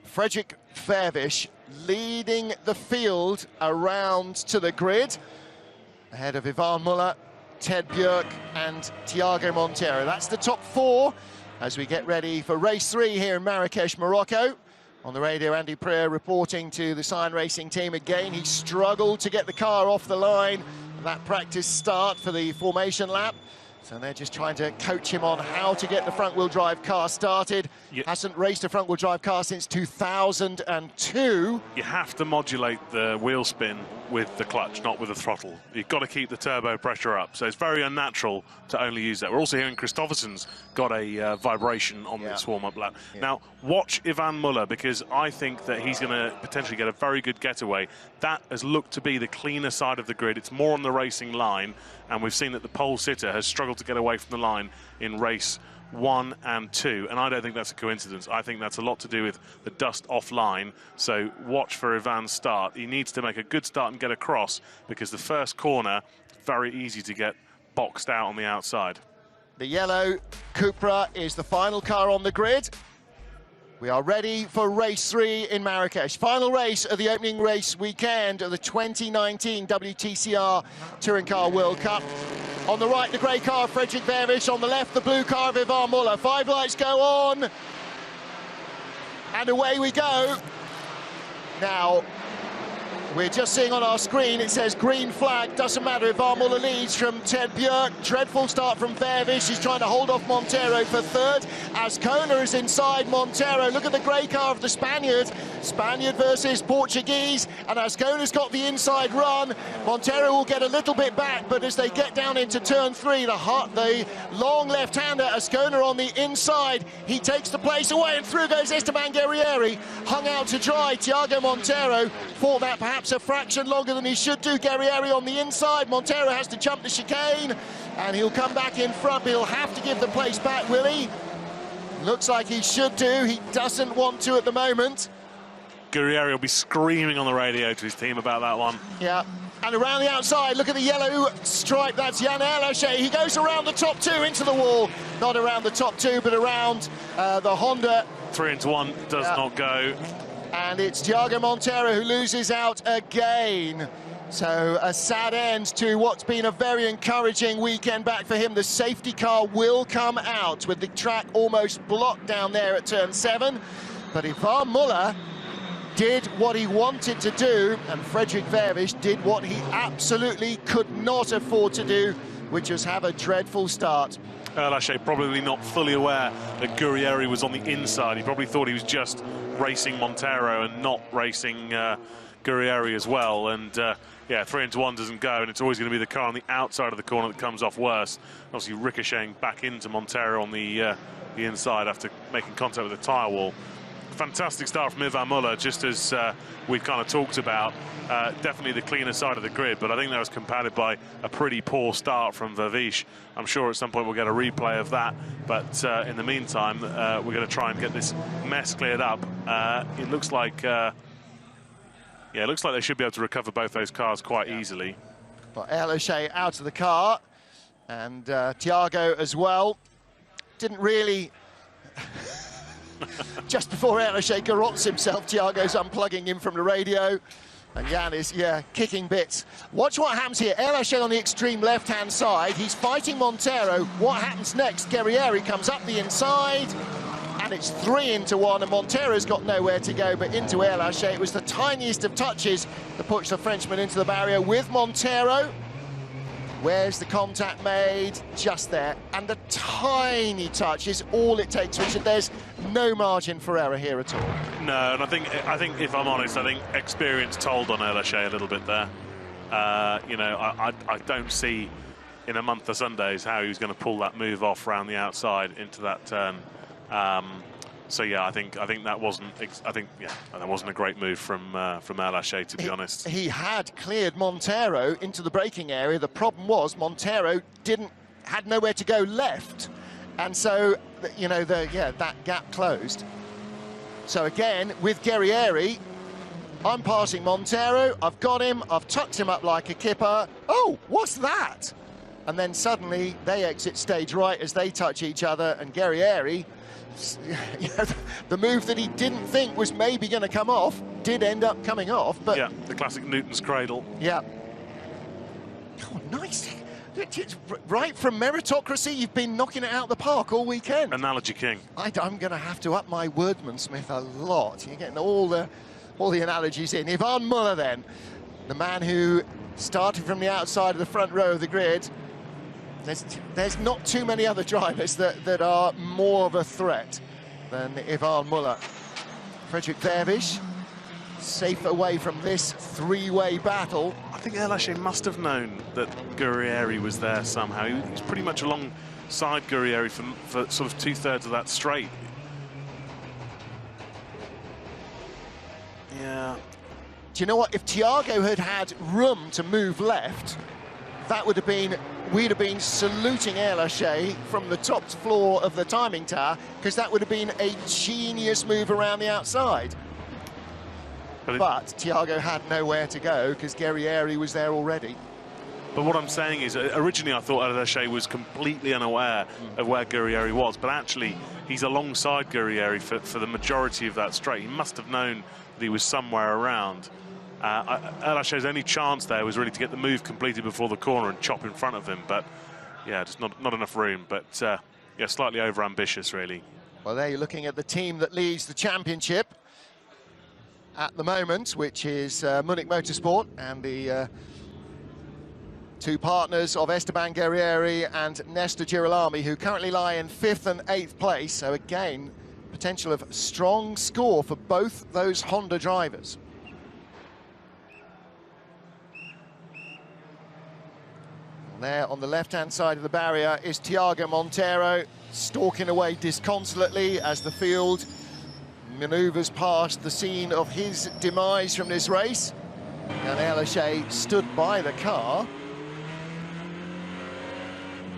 Frédéric Vervisch leading the field around to the grid, ahead of Yvan Muller, Ted Björk and Thiago Montero. That's the top 4 as we get ready for race 3 here in Marrakesh, Morocco. On the radio, Andy Priaulx reporting to the Cyan Racing team again. He struggled to get the car off the line. That practice start for the formation lap. So they're just trying to coach him on how to get the front-wheel drive car started. Hasn't raced a front-wheel drive car since 2002. You have to modulate the wheel spin with the clutch, not with the throttle. You've got to keep the turbo pressure up. So it's very unnatural to only use that. We're also hearing Kristoffersen's got a vibration on this warm-up lap. Now, watch Yvan Muller, because I think that he's going to potentially get a very good getaway. That has looked to be the cleaner side of the grid. It's more on the racing line, and we've seen that the pole sitter has struggled to get away from the line in race 1 and 2, and I don't think that's a coincidence. I think that's a lot to do with the dust offline. So watch for Yvan's start. He needs to make a good start and get across, because the first corner, very easy to get boxed out on the outside. The yellow Cupra is the final car on the grid. We are ready for race 3 in Marrakesh. Final race of the opening race weekend of the 2019 WTCR Touring Car World Cup. On the right, the grey car of Frédéric Vervisch. On the left, the blue car of Yvan Muller. 5 lights go on. And away we go. Now, we're just seeing on our screen, it says green flag, doesn't matter. Yvan Muller leads from Björk. Dreadful start from Vervisch. He's trying to hold off Montero for third. Ascona is inside Montero. Look at the grey car of the Spaniard. Spaniard versus Portuguese. And Ascona's got the inside run. Montero will get a little bit back, but as they get down into turn 3, the long left-hander, Ascona on the inside. He takes the place away, and through goes Esteban Guerrieri. Hung out to dry. Thiago Montero fought that perhaps a fraction longer than he should do. Guerrieri on the inside. Montero has to jump the chicane, and he'll come back in front. He'll have to give the place back, will he? Looks like he should do. He doesn't want to at the moment. Guerrieri will be screaming on the radio to his team about that one. Yeah. And around the outside, look at the yellow stripe. That's Yann Erlaché. He goes around the top 2 into the wall. Not around the top 2, but around the Honda. 3 into 1 does not go. And it's Thiago Montero who loses out again. So a sad end to what's been a very encouraging weekend back for him. The safety car will come out with the track almost blocked down there at turn 7. But Yvan Muller did what he wanted to do, and Frédéric Vervisch did what he absolutely could not afford to do, which was have a dreadful start. Erlaché probably not fully aware that Guerrieri was on the inside. He probably thought he was just racing Montero and not racing Guerrieri as well. And yeah, 3 into 1 doesn't go, and it's always going to be the car on the outside of the corner that comes off worse. Obviously ricocheting back into Montero on the inside after making contact with the tyre wall. Fantastic start from Yvan Muller, just as we've kind of talked about. Definitely the cleaner side of the grid, but I think that was compounded by a pretty poor start from Vervisch. I'm sure at some point we'll get a replay of that, but in the meantime, we're going to try and get this mess cleared up. It looks like, yeah, it looks like they should be able to recover both those cars quite easily. Well, Erlaché out of the car, and Thiago as well. Didn't really... Just before Erlaché garrots himself, Thiago's unplugging him from the radio. And Jan is, yeah, kicking bits. Watch what happens here. Erlaché on the extreme left-hand side. He's fighting Montero. What happens next? Guerrieri comes up the inside. And it's 3 into 1. And Montero's got nowhere to go but into Erlaché. It was the tiniest of touches that pushed the Frenchman into the barrier with Montero. Where's the contact made? Just there. And the tiny touch is all it takes, Richard. There's no margin for error here at all. No, and I think if I'm honest, I think experience told on Erlaché a little bit there. You know, I don't see in a month of Sundays how he was going to pull that move off round the outside into that turn. So yeah, I think that wasn't. That wasn't a great move from Erlaché, to be honest. He had cleared Montero into the braking area. The problem was Montero had nowhere to go left, and so you know that gap closed. So again with Guerrieri, I'm passing Montero. I've got him. I've tucked him up like a kipper. Oh, what's that? And then suddenly they exit stage right as they touch each other, and Guerrieri. The move that he didn't think was maybe going to come off did end up coming off, but yeah, the classic Newton's cradle. Yeah. Oh, nice. Right from meritocracy, you've been knocking it out of the park all weekend. Analogy king. I'm going to have to up my wordsmith a lot. You're getting all the analogies in. Yvan Muller, then, the man who started from the outside of the front row of the grid. There's not too many other drivers that are more of a threat than Yvan Muller. Frédéric Vervisch, safe away from this 3-way battle. I think Erlaché must have known that Guerrieri was there somehow. He was pretty much alongside Guerrieri for sort of 2/3 of that straight. Yeah. Do you know what? If Thiago had room to move left, that would have been... We'd have been saluting Erlaché from the top floor of the timing tower, because that would have been a genius move around the outside. But Thiago had nowhere to go because Guerrieri was there already. But what I'm saying is, originally I thought Alaché was completely unaware of where Guerrieri was, but actually he's alongside Guerrieri for the majority of that straight. He must have known that he was somewhere around. Alaché's only chance there was really to get the move completed before the corner and chop in front of him, but yeah, just not enough room. But yeah, slightly over-ambitious, really. Well, there you're looking at the team that leads the championship at the moment, which is Munich Motorsport, and the two partners of Esteban Guerrieri and Nestor Girolami, who currently lie in 5th and 8th place. So again, potential of strong score for both those Honda drivers. And there on the left-hand side of the barrier is Tiago Monteiro, stalking away disconsolately as the field manoeuvres past the scene of his demise from this race. And Alaché stood by the car.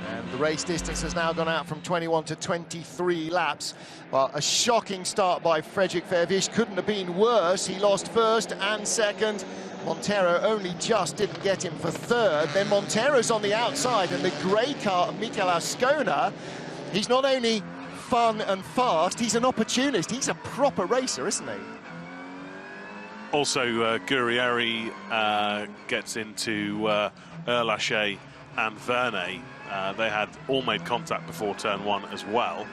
And the race distance has now gone out from 21 to 23 laps. Well, a shocking start by Frédéric Vervisch. Couldn't have been worse. He lost first and second. Monteiro only just didn't get him for third. Then Monteiro's on the outside, and the grey car of Mikel Ascona, he's not only fun and fast, he's an opportunist. He's a proper racer, isn't he? Also, Guerrieri gets into Alaché and Vernet. They had all made contact before turn 1 as well.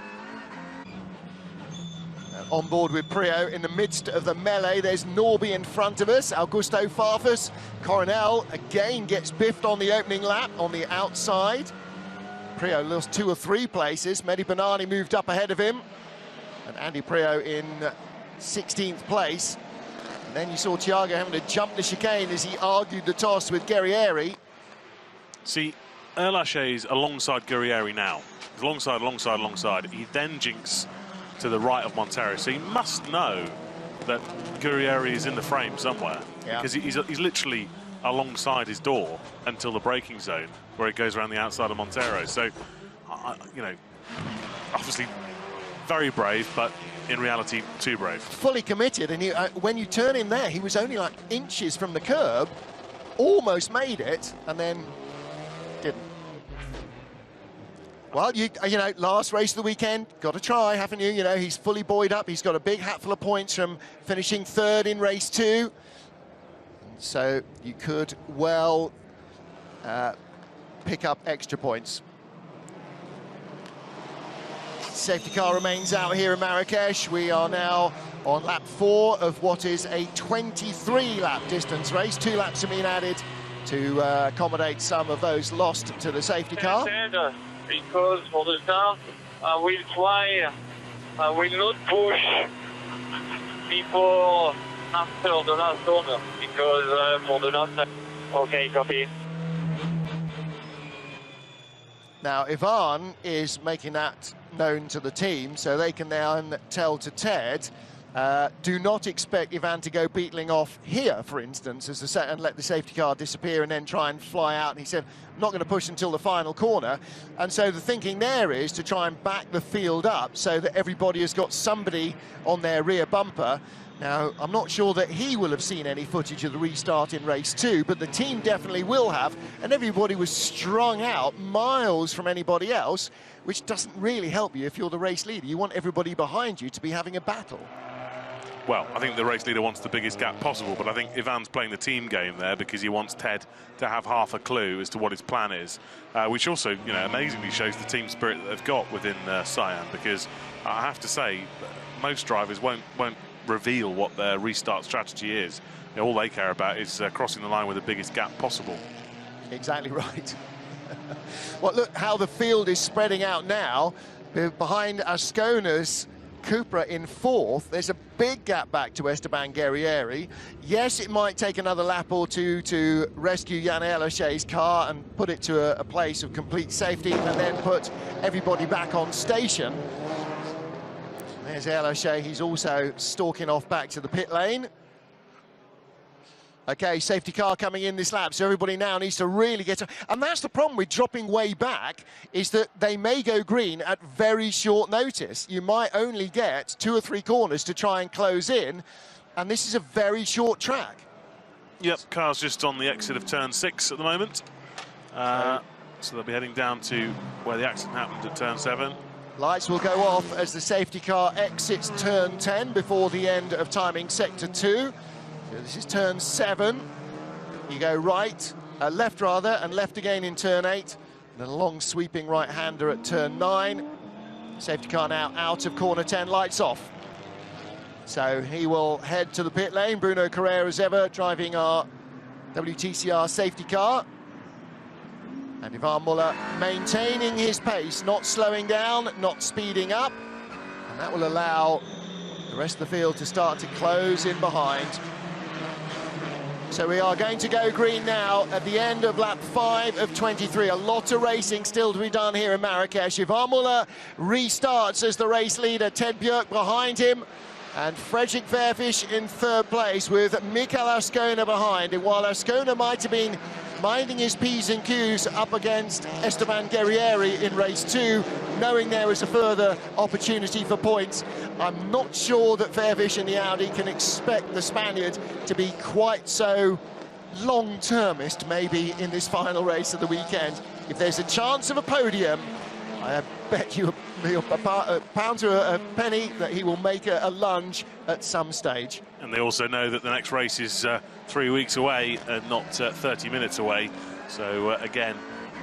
On board with Priaulx in the midst of the melee. There's Norby in front of us. Augusto Farfus. Coronel again gets biffed on the opening lap on the outside. Priaulx lost 2 or 3 places. Mehdi Banani moved up ahead of him. And Andy Priaulx in 16th place. And then you saw Tiago having to jump the chicane as he argued the toss with Guerrieri. See, Alaché is alongside Guerrieri now. He's alongside. He then jinks to the right of Monteiro, so he must know that Guerrieri is in the frame somewhere, because he's literally alongside his door until the braking zone, where it goes around the outside of Monteiro. So, you know, obviously very brave, but in reality too brave. Fully committed, and when you turn in there, he was only like inches from the curb, almost made it, and then didn't. Well, you know, last race of the weekend, got to try, haven't you? You know, he's fully buoyed up. He's got a big hatful of points from finishing 3rd in race 2. So you could well pick up extra points. Safety car remains out here in Marrakesh. We are now on lap 4 of what is a 23-lap distance race. 2 laps have been added to accommodate some of those lost to the safety car. Because for the start, I will try, I will not push before after the last corner, because for the last time. Okay, copy. Now, Yvan is making that known to the team, so they can then tell to Ted, do not expect Yvan to go beetling off here, for instance, and let the safety car disappear and then try and fly out. And he said, I'm not going to push until the final corner. And so the thinking there is to try and back the field up so that everybody has got somebody on their rear bumper. Now, I'm not sure that he will have seen any footage of the restart in race 2, but the team definitely will have. And everybody was strung out miles from anybody else, which doesn't really help you if you're the race leader. You want everybody behind you to be having a battle. Well, I think the race leader wants the biggest gap possible, but I think Yvan's playing the team game there because he wants Ted to have half a clue as to what his plan is, which also, you know, amazingly shows the team spirit that they've got within Cyan, because I have to say, most drivers won't reveal what their restart strategy is. You know, all they care about is crossing the line with the biggest gap possible. Exactly right. Well, look how the field is spreading out now. Behind Ascona's Cupra in 4th, there's a big gap back to Esteban Guerrieri. Yes, it might take another lap or 2 to rescue Yann Alaché's car and put it to a place of complete safety and then put everybody back on station. There's Alaché, he's also stalking off back to the pit lane. Okay, safety car coming in this lap, so everybody now needs to really get... And that's the problem with dropping way back, is that they may go green at very short notice. You might only get 2 or 3 corners to try and close in, and this is a very short track. Yep, car's just on the exit of turn 6 at the moment. So they'll be heading down to where the accident happened at turn 7. Lights will go off as the safety car exits turn 10 before the end of timing sector 2. So this is turn 7. You go right, left rather, and left again in turn 8. And a long sweeping right-hander at turn 9. Safety car now out of corner 10, lights off. So he will head to the pit lane. Bruno Carrera, as ever, driving our WTCR safety car. And Yvan Muller maintaining his pace, not slowing down, not speeding up. And that will allow the rest of the field to start to close in behind. So we are going to go green now at the end of lap 5 of 23. A lot of racing still to be done here in Marrakesh. Yvan Muller restarts as the race leader. Ted Björk behind him. And Frédéric Vervisch in 3rd place with Mikel Ascona behind. And while Ascona might have been minding his P's and Q's up against Esteban Guerrieri in race 2, knowing there was a further opportunity for points, I'm not sure that Vervisch and the Audi can expect the Spaniard to be quite so long-termist maybe in this final race of the weekend. If there's a chance of a podium, I bet you a pound to a penny that he will make a lunge at some stage. And they also know that the next race is 3 weeks away and not 30 minutes away. So again,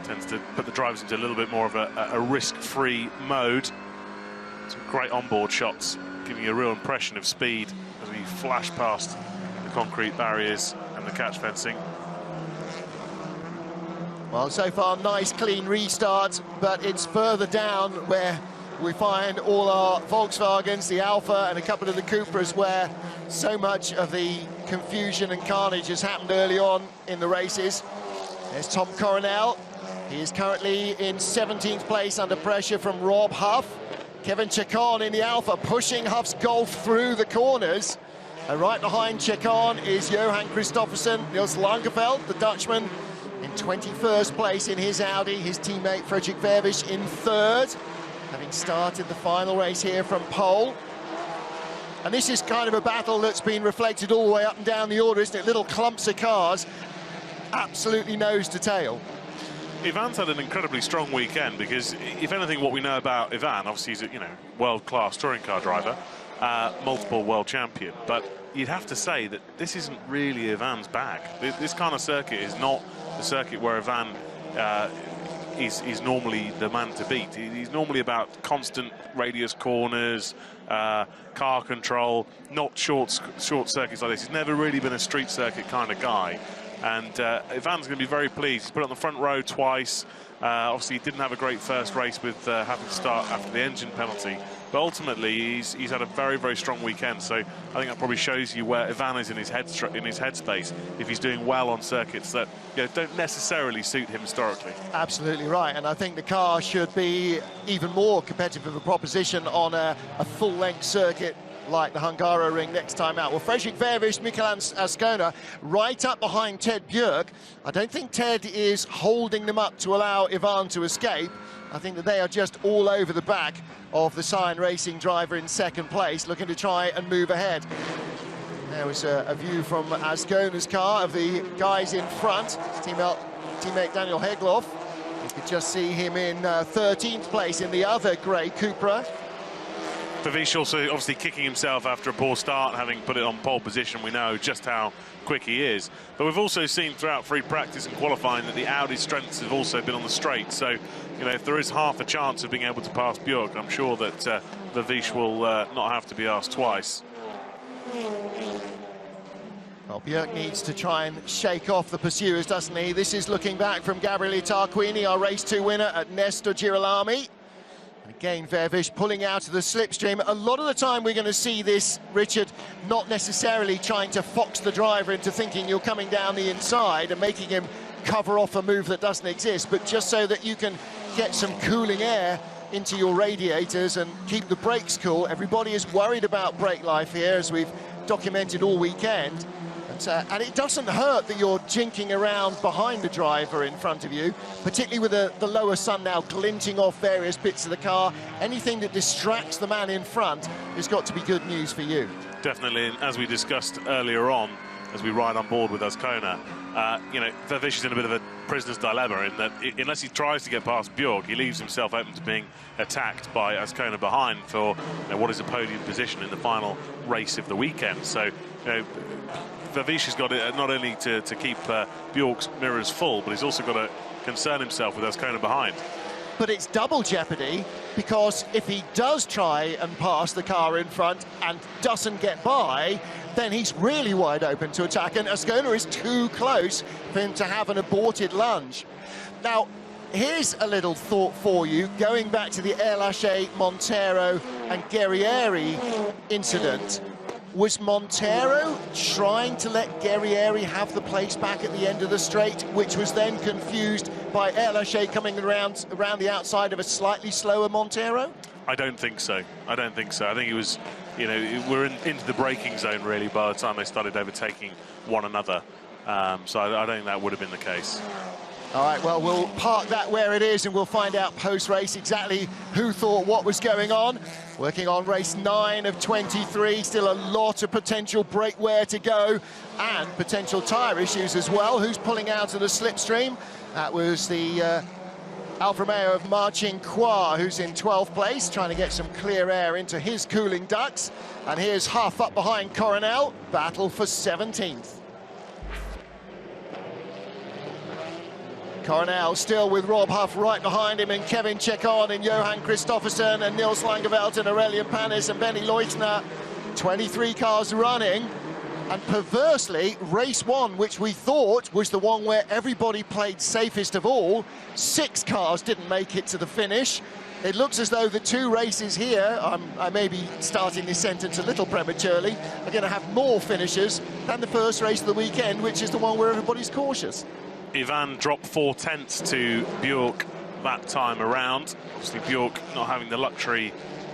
tends to put the drivers into a little bit more of a risk-free mode. Some great onboard shots, giving you a real impression of speed as we flash past the concrete barriers and the catch fencing. Well, so far, nice, clean restart, but it's further down where we find all our Volkswagens, the Alfa, and a couple of the Cupras, where so much of the confusion and carnage has happened early on in the races. There's Tom Coronel. He is currently in 17th place under pressure from Rob Huff. Kevin Chacon in the Alfa, pushing Huff's Golf through the corners. And right behind Chacon is Johan Christoffersen. Niels Lankeveld, the Dutchman, in 21st place in his Audi. His teammate Frédéric Vervisch in 3rd, having started the final race here from pole. And this is kind of a battle that's been reflected all the way up and down the order, isn't it? Little clumps of cars, absolutely nose to tail. Yvan's had an incredibly strong weekend because, if anything, what we know about Yvan, obviously he's a world-class touring car driver, multiple world champion, but you'd have to say that this isn't really Yvan's bag. This kind of circuit is not the circuit where Yvan is normally the man to beat. He's normally about constant radius corners, car control, not short circuits like this. He's never really been a street circuit kind of guy. And Yvan's going to be very pleased. He's put it on the front row twice. Obviously, he didn't have a great first race with having to start after the engine penalty. But ultimately, he's had a very, very strong weekend. So I think that probably shows you where Yvan is in his headspace. If he's doing well on circuits that don't necessarily suit him historically. Absolutely right. And I think the car should be even more competitive of a proposition on a full-length circuit like the Hungaroring next time out. Well, Frédéric Vervisch, Mikel Ascona, right up behind Ted Björk. I don't think Ted is holding them up to allow Yvan to escape. I think that they are just all over the back of the Cyan Racing driver in 2nd place, looking to try and move ahead. There was a view from Ascona's car of the guys in front. His teammate Daniel Hegloff. You could just see him in 13th place in the other grey Cupra. Vervisch also obviously kicking himself after a poor start, having put it on pole position. We know just how quick he is. But we've also seen throughout free practice and qualifying that the Audi's strengths have also been on the straight. So, if there is half a chance of being able to pass Björk, I'm sure that Vervisch will not have to be asked twice. Well, Björk needs to try and shake off the pursuers, doesn't he? This is looking back from Gabriele Tarquini, our race 2 winner at Nestor Girolami. And again, Vervisch pulling out of the slipstream. A lot of the time we're going to see this, Richard, not necessarily trying to fox the driver into thinking you're coming down the inside and making him cover off a move that doesn't exist, but just so that you can get some cooling air into your radiators and keep the brakes cool. Everybody is worried about brake life here, as we've documented all weekend. And it doesn't hurt that you're jinking around behind the driver in front of you, particularly with the lower sun now glinting off various bits of the car. Anything that distracts the man in front has got to be good news for you. Definitely, and as we discussed earlier on, as we ride on board with Ascona, you know, Vervisch is in a bit of a prisoner's dilemma in that unless he tries to get past Björk, he leaves himself open to being attacked by Ascona behind for what is a podium position in the final race of the weekend. So, you know, Vervisch has got it not only to keep Björk's mirrors full, but he's also got to concern himself with Ascona behind. But it's double jeopardy, because if he does try and pass the car in front and doesn't get by, then he's really wide open to attack, and Ascona is too close for him to have an aborted lunge. Now, here's a little thought for you, going back to the Air Lâché, Montero and Guerrieri incident. Was Montero trying to let Guerrieri have the place back at the end of the straight, which was then confused by Air Lâché coming around the outside of a slightly slower Montero? I don't think so. I don't think so. I think it was, you know, we're into the braking zone really by the time they started overtaking one another. So I don't think that would have been the case. All right, well, we'll park that where it is and we'll find out post-race exactly who thought what was going on. Working on race 9 of 23, still a lot of potential brake wear to go and potential tyre issues as well. Who's pulling out of the slipstream? That was the Alfa Romeo of Marcinkois, who's in 12th place, trying to get some clear air into his cooling ducts. And here's Huff up behind Coronel, battle for 17th. Coronel still with Rob Huff right behind him, and Kevin Chekon and Johan Kristoffersen and Nils Langeveld and Aurelian Panis and Benny Leutner. 23 cars running, and perversely, race 1, which we thought was the one where everybody played safest of all, 6 cars didn't make it to the finish. It looks as though the 2 races here, I may be starting this sentence a little prematurely, are going to have more finishers than the first race of the weekend, which is the one where everybody's cautious. Yvan dropped 4/10 to Björk that time around. Obviously, Björk not having the luxury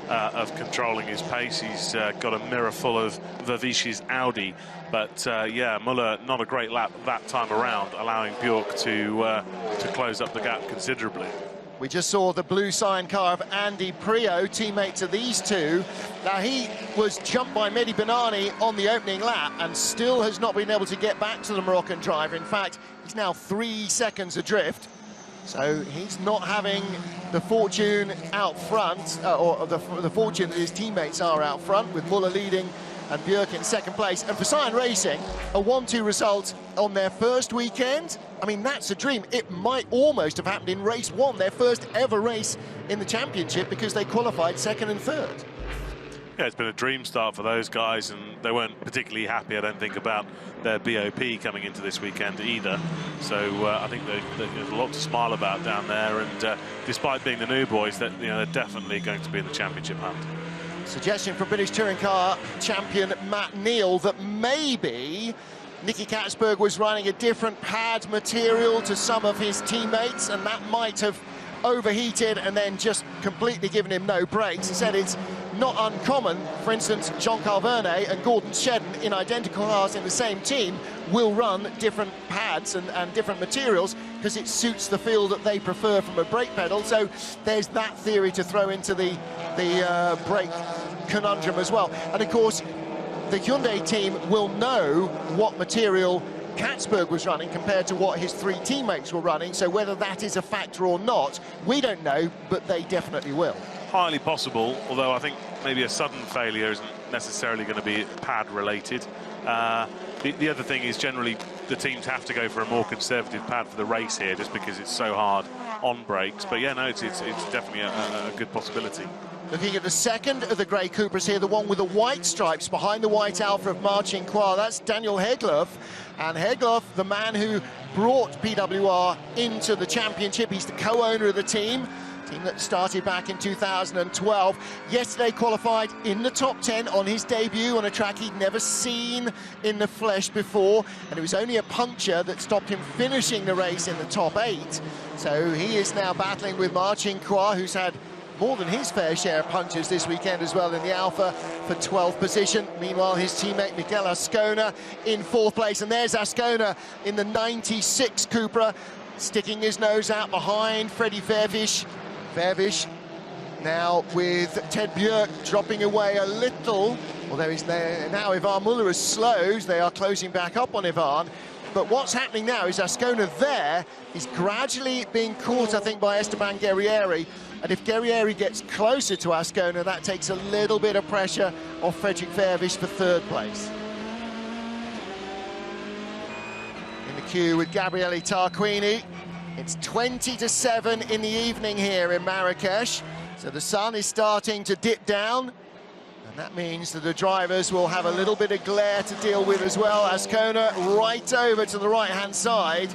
of controlling his pace. He's got a mirror full of Vervisch's Audi. But, yeah, Muller, not a great lap that time around, allowing Björk to close up the gap considerably. We just saw the blue sign car of Andy Prio, teammate to these two. Now, he was jumped by Mehdi Benani on the opening lap and still has not been able to get back to the Moroccan driver. In fact, he's now 3 seconds adrift. So he's not having the fortune out front, or the fortune that his teammates are out front, with Muller leading and Björk in second place. And for Cyan Racing, a 1-2 result on their first weekend, I mean, that's a dream. It might almost have happened in race 1, their first ever race in the championship, because they qualified 2nd and 3rd. Yeah, it's been a dream start for those guys, and they weren't particularly happy, I don't think, about their BOP coming into this weekend either. So I think there's a lot to smile about down there, and despite being the new boys, that, you know, they're definitely going to be in the championship hunt. Suggestion from British Touring Car champion Matt Neal that maybe Nicky Katsberg was running a different pad material to some of his teammates, and that might have overheated and then just completely given him no brakes. He said it's not uncommon. For instance, Jean-Carl Vernet and Gordon Shedden in identical cars in the same team will run different pads and different materials because it suits the feel that they prefer from a brake pedal. So there's that theory to throw into the brake conundrum as well. And of course, the Hyundai team will know what material Katsberg was running compared to what his 3 teammates were running, so whether that is a factor or not, we don't know, but they definitely will. Highly possible, although I think maybe a sudden failure isn't necessarily going to be pad related. The other thing is generally the teams have to go for a more conservative pad for the race here, just because it's so hard on brakes. But yeah, no, it's definitely a good possibility. Looking at the second of the grey Cupras here, the one with the white stripes behind the white Alfa of Marcinkois, that's Daniel Hegloff. And Hegloff, the man who brought PWR into the championship, he's the co-owner of the team that started back in 2012. Yesterday qualified in the top 10 on his debut on a track he'd never seen in the flesh before, and it was only a puncture that stopped him finishing the race in the top 8. So he is now battling with Marcinkois, who's had more than his fair share of punches this weekend as well in the Alfa for 12th position. Meanwhile, his teammate Mikel Ascona in 4th place, and there's Ascona in the 96 Cupra, sticking his nose out behind Frédéric Vervisch. Vervisch now with Ted Björk dropping away a little. Well, there is now Yvan Muller as slows. They are closing back up on Yvan. But what's happening now is Ascona there is gradually being caught, I think, by Esteban Guerrieri. And if Guerrieri gets closer to Ascona, that takes a little bit of pressure off Frédéric Vervisch for third place. In the queue with Gabriele Tarquini. It's 20-7 in the evening here in Marrakesh. So the sun is starting to dip down. And that means that the drivers will have a little bit of glare to deal with as well. Ascona right over to the right-hand side,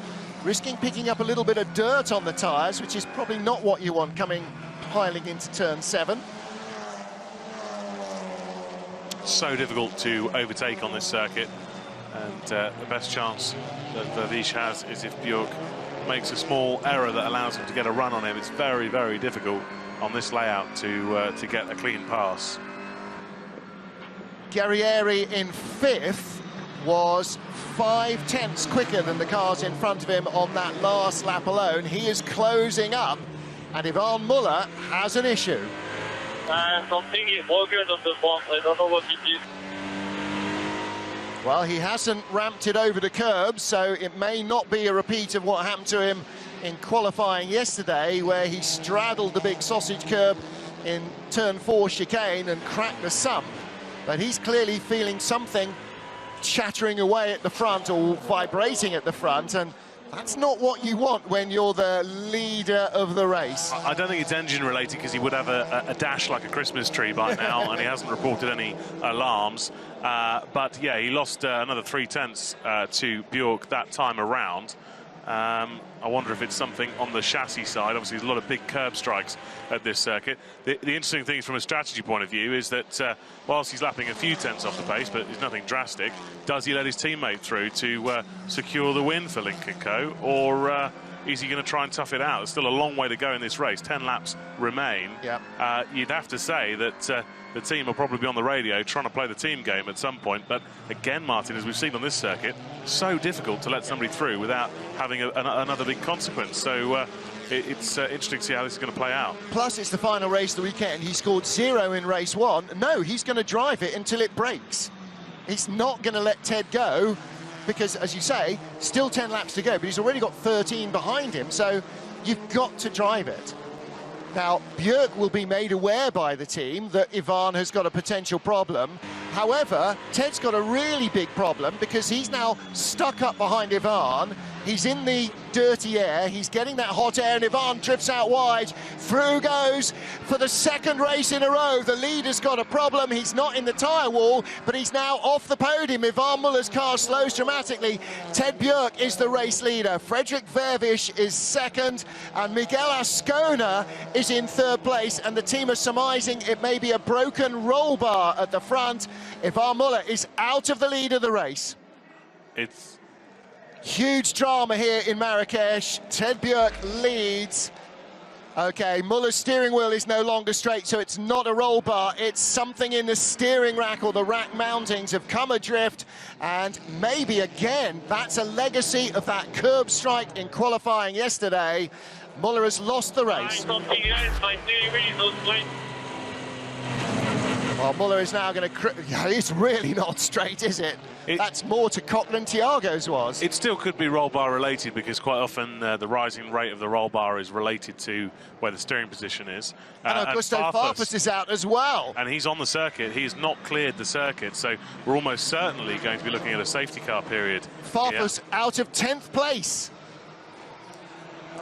risking picking up a little bit of dirt on the tyres, which is probably not what you want piling into turn 7. So difficult to overtake on this circuit. And the best chance that Vervisch has is if Björk makes a small error that allows him to get a run on him. It's very, very difficult on this layout to get a clean pass. Guerrieri in 5th was 5/10ths quicker than the cars in front of him on that last lap alone. He is closing up, and Yvan Muller has an issue. Something is broken on the front. I don't know what it is. Well, he hasn't ramped it over the curbs, so it may not be a repeat of what happened to him in qualifying yesterday, where he straddled the big sausage curb in turn 4 chicane and cracked the sump. But he's clearly feeling something chattering away at the front or vibrating at the front, and that's not what you want when you're the leader of the race. I don't think it's engine related, because he would have a dash like a Christmas tree by now, and he hasn't reported any alarms. But yeah, he lost another 3/10ths to Björk that time around. I wonder if it's something on the chassis side. Obviously, there's a lot of big curb strikes at this circuit. The interesting thing from a strategy point of view is that whilst he's lapping a few tenths off the pace, but it's nothing drastic, does he let his teammate through to secure the win for Lynk Co, or is he going to try and tough it out? There's still a long way to go in this race. 10 laps remain. Yep. You'd have to say that the team will probably be on the radio trying to play the team game at some point. But again, Martin, as we've seen on this circuit, so difficult to let somebody through without having another big consequence. So it's interesting to see how this is going to play out. Plus, it's the final race of the weekend. He scored 0 in race 1. No, he's going to drive it until it breaks. He's not going to let Ted go, because, as you say, still 10 laps to go, but he's already got 13 behind him, so you've got to drive it. Now, Björk will be made aware by the team that Yvan has got a potential problem. However, Ted's got a really big problem, because he's now stuck up behind Yvan. He's in the dirty air, he's getting that hot air, and Yvan drifts out wide. Through goes for the second race in a row. The leader's got a problem. He's not in the tyre wall, but he's now off the podium. Yvan Muller's car slows dramatically. Ted Björk is the race leader. Frédéric Vervisch is second, and Miguel Ascona is in third place, and the team are surmising it may be a broken roll bar at the front. Yvan Muller is out of the lead of the race. It's huge drama here in Marrakesh. Ted Björk leads. Okay, Muller's steering wheel is no longer straight, so it's not a roll bar. It's something in the steering rack, or the rack mountings have come adrift. And maybe again, that's a legacy of that curb strike in qualifying yesterday. Muller has lost the race. Well, Muller is now going to... It's really not straight, is it? That's more to Cochran Tiago's was. It still could be roll bar related, because quite often the rising rate of the roll bar is related to where the steering position is. And Augusto Farfus is out as well. And he's on the circuit. He has not cleared the circuit, so we're almost certainly going to be looking at a safety car period. Farfus out of 10th place.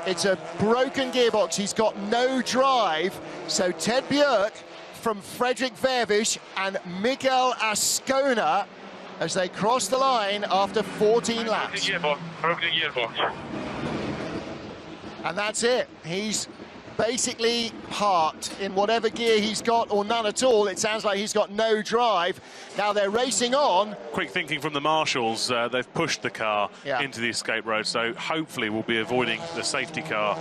It's a broken gearbox. He's got no drive. So Ted Björk from Frédéric Vervisch and Miguel Ascona as they cross the line after 14 laps. And that's it. He's basically parked in whatever gear he's got, or none at all. It sounds like he's got no drive. Now they're racing on. Quick thinking from the marshals, they've pushed the car into the escape road, so hopefully we'll be avoiding the safety car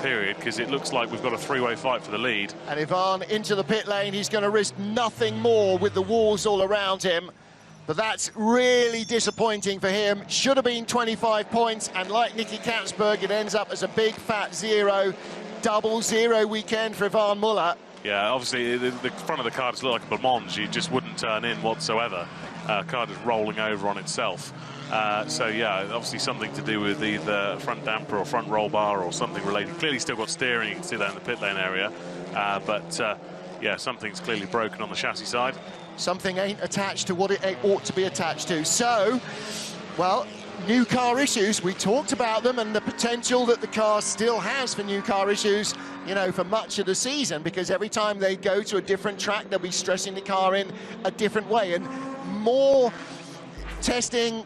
period, because it looks like we've got a three-way fight for the lead. And Yvan into the pit lane. He's going to risk nothing more with the walls all around him. But that's really disappointing for him. Should have been 25 points, and like Nicky Katzberg, it ends up as a big fat 0. Double 0 weekend for Yvan Muller. Yeah, obviously the front of the car just looked like a blancmange. It just wouldn't turn in whatsoever. Car just rolling over on itself. So yeah, obviously something to do with either front damper or front roll bar or something related. Clearly still got steering, you can see that in the pit lane area. Yeah, something's clearly broken on the chassis side. Something ain't attached to what it ought to be attached to. So, well, new car issues, we talked about them and the potential that the car still has for new car issues, you know, for much of the season, because every time they go to a different track, they'll be stressing the car in a different way, and more testing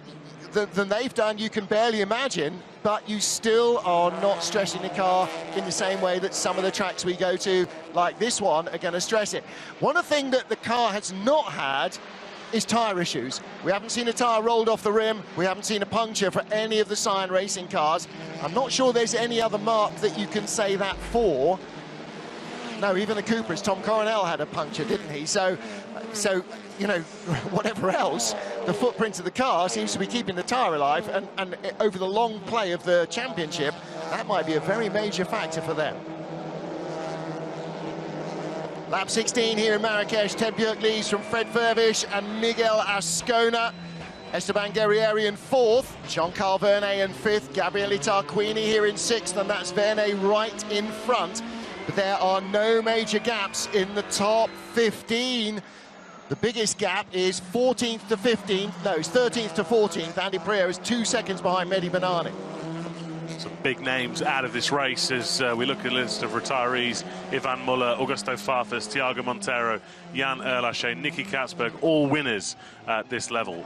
than they've done, you can barely imagine, but you still are not stressing the car in the same way that some of the tracks we go to, like this one, are going to stress it. One thing that the car has not had is tyre issues. We haven't seen a tyre rolled off the rim. We haven't seen a puncture for any of the Cyan Racing cars. I'm not sure there's any other mark that you can say that for. No, even the Cupras. Tom Coronel had a puncture, didn't he? So, you know, whatever else, the footprint of the car seems to be keeping the tyre alive, and over the long play of the championship, that might be a very major factor for them. Lap 16 here in Marrakesh. Ted Björk leads from Fred Vervisch and Miguel Ascona. Esteban Guerrieri in 4th, Jean-Carl Vernet in 5th, Gabriele Tarquini here in 6th, and that's Vernet right in front. But there are no major gaps in the top 15. The biggest gap is 14th to 15th. No, it's 13th to 14th. Andy Priaulx is 2 seconds behind Mehdi Benani. Some big names out of this race as we look at a list of retirees. Yvan Muller, Augusto Farfus, Thiago Monteiro, Jan Erlache, Nicky Katzberg, all winners at this level.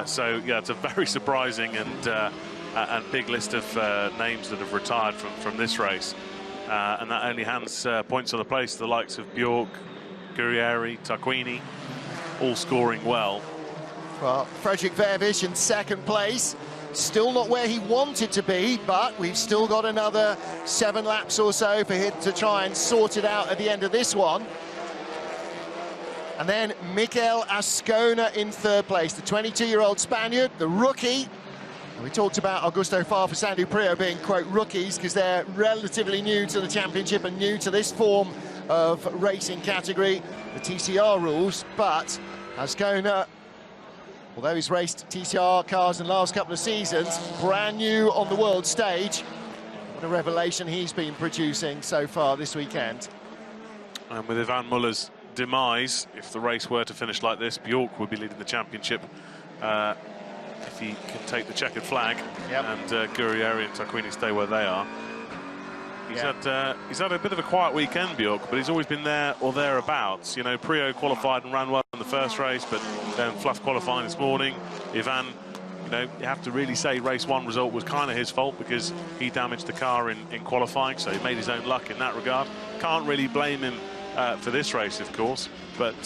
So, yeah, it's a very surprising and big list of names that have retired from this race. And that only hands points on the place to the likes of Björk, Guerrieri, Tarquini, all scoring well. Well, Frédéric Vervisch in 2nd place. Still not where he wanted to be, but we've still got another 7 laps or so for him to try and sort it out at the end of this one. And then Miguel Ascona in 3rd place, the 22-year-old Spaniard, the rookie. And we talked about Augusto Farfus and Andy Priaulx being, quote, rookies, because they're relatively new to the championship and new to this form of racing category, the TCR rules. But Ascona, although he's raced TCR cars in the last couple of seasons, brand new on the world stage. What a revelation he's been producing so far this weekend. And with Yvan Muller's demise, if the race were to finish like this, Björk would be leading the championship if he can take the checkered flag. Yep. And Guerrieri and Tarquini stay where they are. He's had a bit of a quiet weekend, Björk, but he's always been there or thereabouts. You know, Priaulx qualified and ran well in the first race, but then fluff qualifying this morning. Yvan, you know, you have to really say race 1 result was kind of his fault because he damaged the car in qualifying, so he made his own luck in that regard. Can't really blame him for this race, of course, but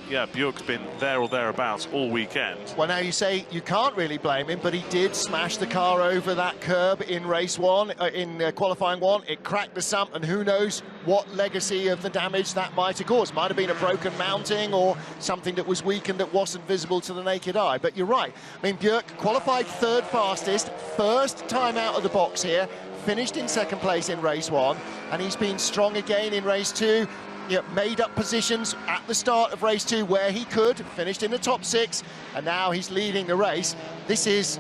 yeah, Björk's been there or thereabouts all weekend. Well, now you say you can't really blame him, but he did smash the car over that curb in race 1, in qualifying 1. It cracked the sump, and who knows what legacy of the damage that might have caused. Might have been a broken mounting or something that was weakened that wasn't visible to the naked eye. But you're right. I mean, Björk qualified 3rd fastest, first time out of the box here, finished in 2nd place in race 1, and he's been strong again in race 2. You know, made up positions at the start of race 2 where he could, finished in the top 6, and now he's leading the race. This is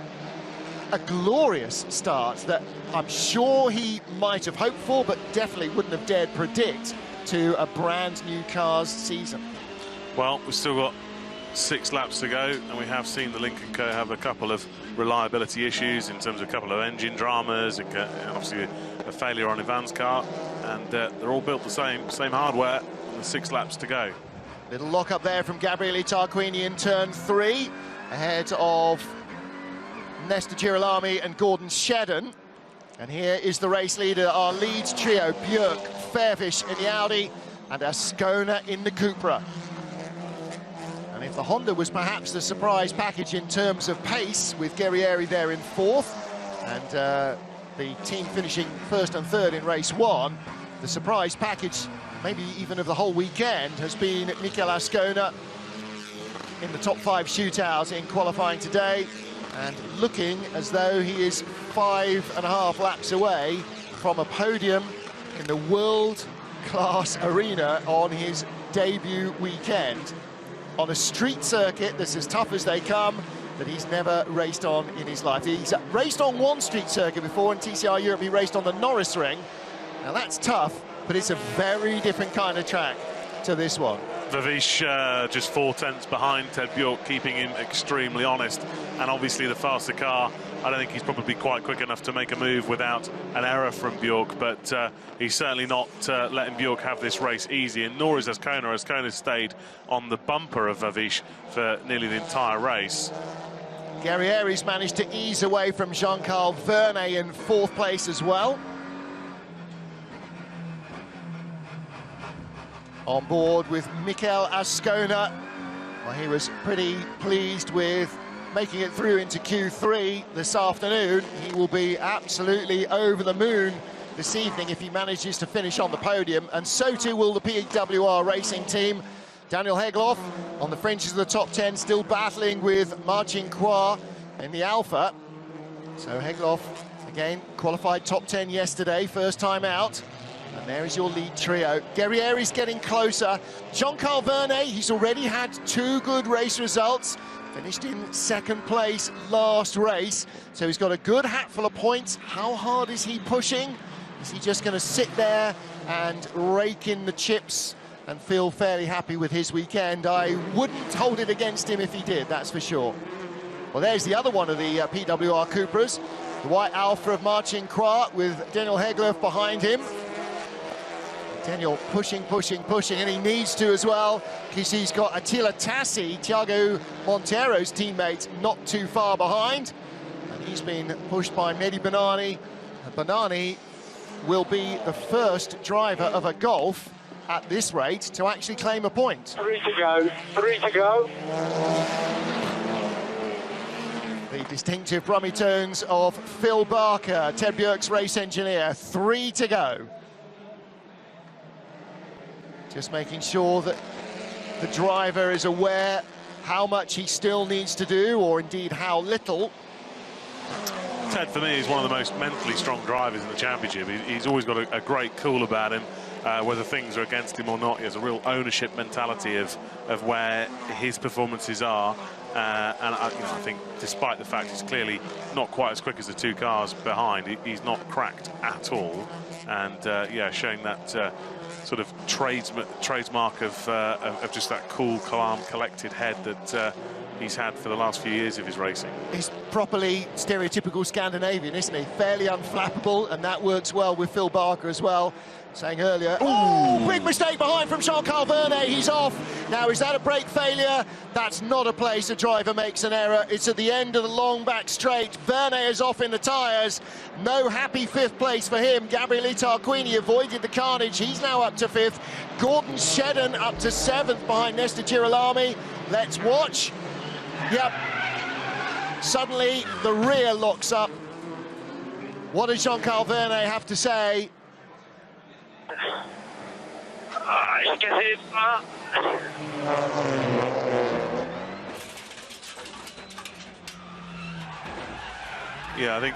a glorious start that I'm sure he might have hoped for, but definitely wouldn't have dared predict to a brand new cars season. Well, we've still got 6 laps to go, and we have seen the Lynk Co have a couple of reliability issues in terms of a couple of engine dramas and obviously a failure on Yvan's car, and they're all built the same hardware, and the 6 laps to go. Little lock up there from Gabriele Tarquini in turn 3 ahead of Nesta Girolami and Gordon Shedden. And here is the race leader, our lead trio, Björk, Vervisch in the Audi and Ascona in the Cupra. And if the Honda was perhaps the surprise package in terms of pace, with Guerrieri there in 4th and the team finishing 1st and 3rd in race 1, the surprise package, maybe even of the whole weekend, has been Miguel Ascona in the top 5 shootouts in qualifying today, and looking as though he is 5.5 laps away from a podium in the world-class arena on his debut weekend. On a street circuit that's as tough as they come, that he's never raced on in his life. He's raced on one street circuit before in TCR Europe. He raced on the Norris Ring. Now that's tough, but it's a very different kind of track to this one. Vervisch just 4/10 behind Ted Björk, keeping him extremely honest. And obviously the faster car, I don't think he's probably quite quick enough to make a move without an error from Björk, but he's certainly not letting Björk have this race easy, and nor is Ascona. Ascona stayed on the bumper of Vervisch for nearly the entire race. Guerrieri's managed to ease away from Jean-Carl Vernet in 4th place as well. On board with Mikel Ascona. Well, he was pretty pleased with making it through into Q3 this afternoon. He will be absolutely over the moon this evening if he manages to finish on the podium, and so too will the PWR racing team. Daniel Hegloff on the fringes of the top 10, still battling with Marcin Kwar in the Alpha. So Hegloff, again, qualified top 10 yesterday, first time out. And there is your lead trio. Guerrieri's getting closer. Jean-Carl Vernet, he's already had 2 good race results. Finished in 2nd place last race. So he's got a good hatful of points. How hard is he pushing? Is he just going to sit there and rake in the chips and feel fairly happy with his weekend? I wouldn't hold it against him if he did, that's for sure. Well, there's the other one of the PWR Cupras. The white Alpha of Marcin Kwar with Daniel Hegloff behind him. Daniel pushing, and he needs to as well, because he's got Attila Tassi, Thiago Montero's teammate, not too far behind. And he's been pushed by Mehdi Banani. Banani will be the first driver of a Golf at this rate to actually claim a point. 3 to go, 3 to go. The distinctive Brummy tones of Phil Barker, Ted Björk's race engineer. 3 to go. Just making sure that the driver is aware how much he still needs to do, or indeed how little. Ted, for me, is one of the most mentally strong drivers in the championship. He's always got a great cool about him, whether things are against him or not. He has a real ownership mentality of where his performances are. And I think, despite the fact he's clearly not quite as quick as the 2 cars behind, he's not cracked at all. And yeah, showing that sort of trademark of just that cool, calm, collected head that he's had for the last few years of his racing. He's properly stereotypical Scandinavian, isn't he? Fairly unflappable, and that works well with Phil Barker as well. Saying earlier, oh, big mistake behind from Jean-Carl Vernet, he's off. Now, is that a brake failure? That's not a place a driver makes an error. It's at the end of the long back straight. Vernet is off in the tyres. No happy 5th place for him. Gabrielito Arquini avoided the carnage. He's now up to 5th. Gordon Shedden up to 7th behind Nestor Girolami. Let's watch. Yep. Suddenly, the rear locks up. What does Jean-Carl Vernet have to say? Ich gesehen, Yeah, I think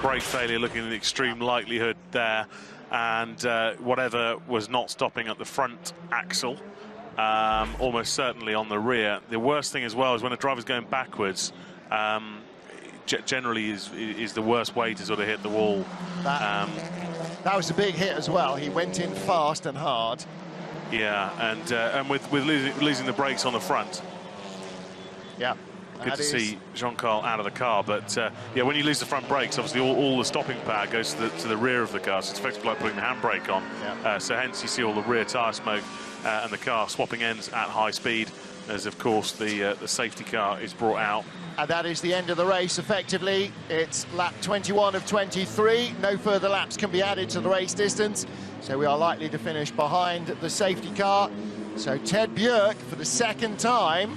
brake failure looking at the extreme likelihood there, and whatever was not stopping at the front axle, almost certainly on the rear. The worst thing as well is when a driver's going backwards, generally is the worst way to sort of hit the wall. That was a big hit as well. He went in fast and hard. Yeah, and with losing the brakes on the front. Yeah. Good to see Jean-Carl out of the car, but yeah, when you lose the front brakes, obviously all the stopping power goes to the rear of the car, so it's effectively like putting the handbrake on. Yeah. So hence you see all the rear tyre smoke and the car swapping ends at high speed, as of course the safety car is brought out. And that is the end of the race, effectively. It's lap 21 of 23. No further laps can be added to the race distance, so we are likely to finish behind the safety car. So Ted Björk, for the 2nd time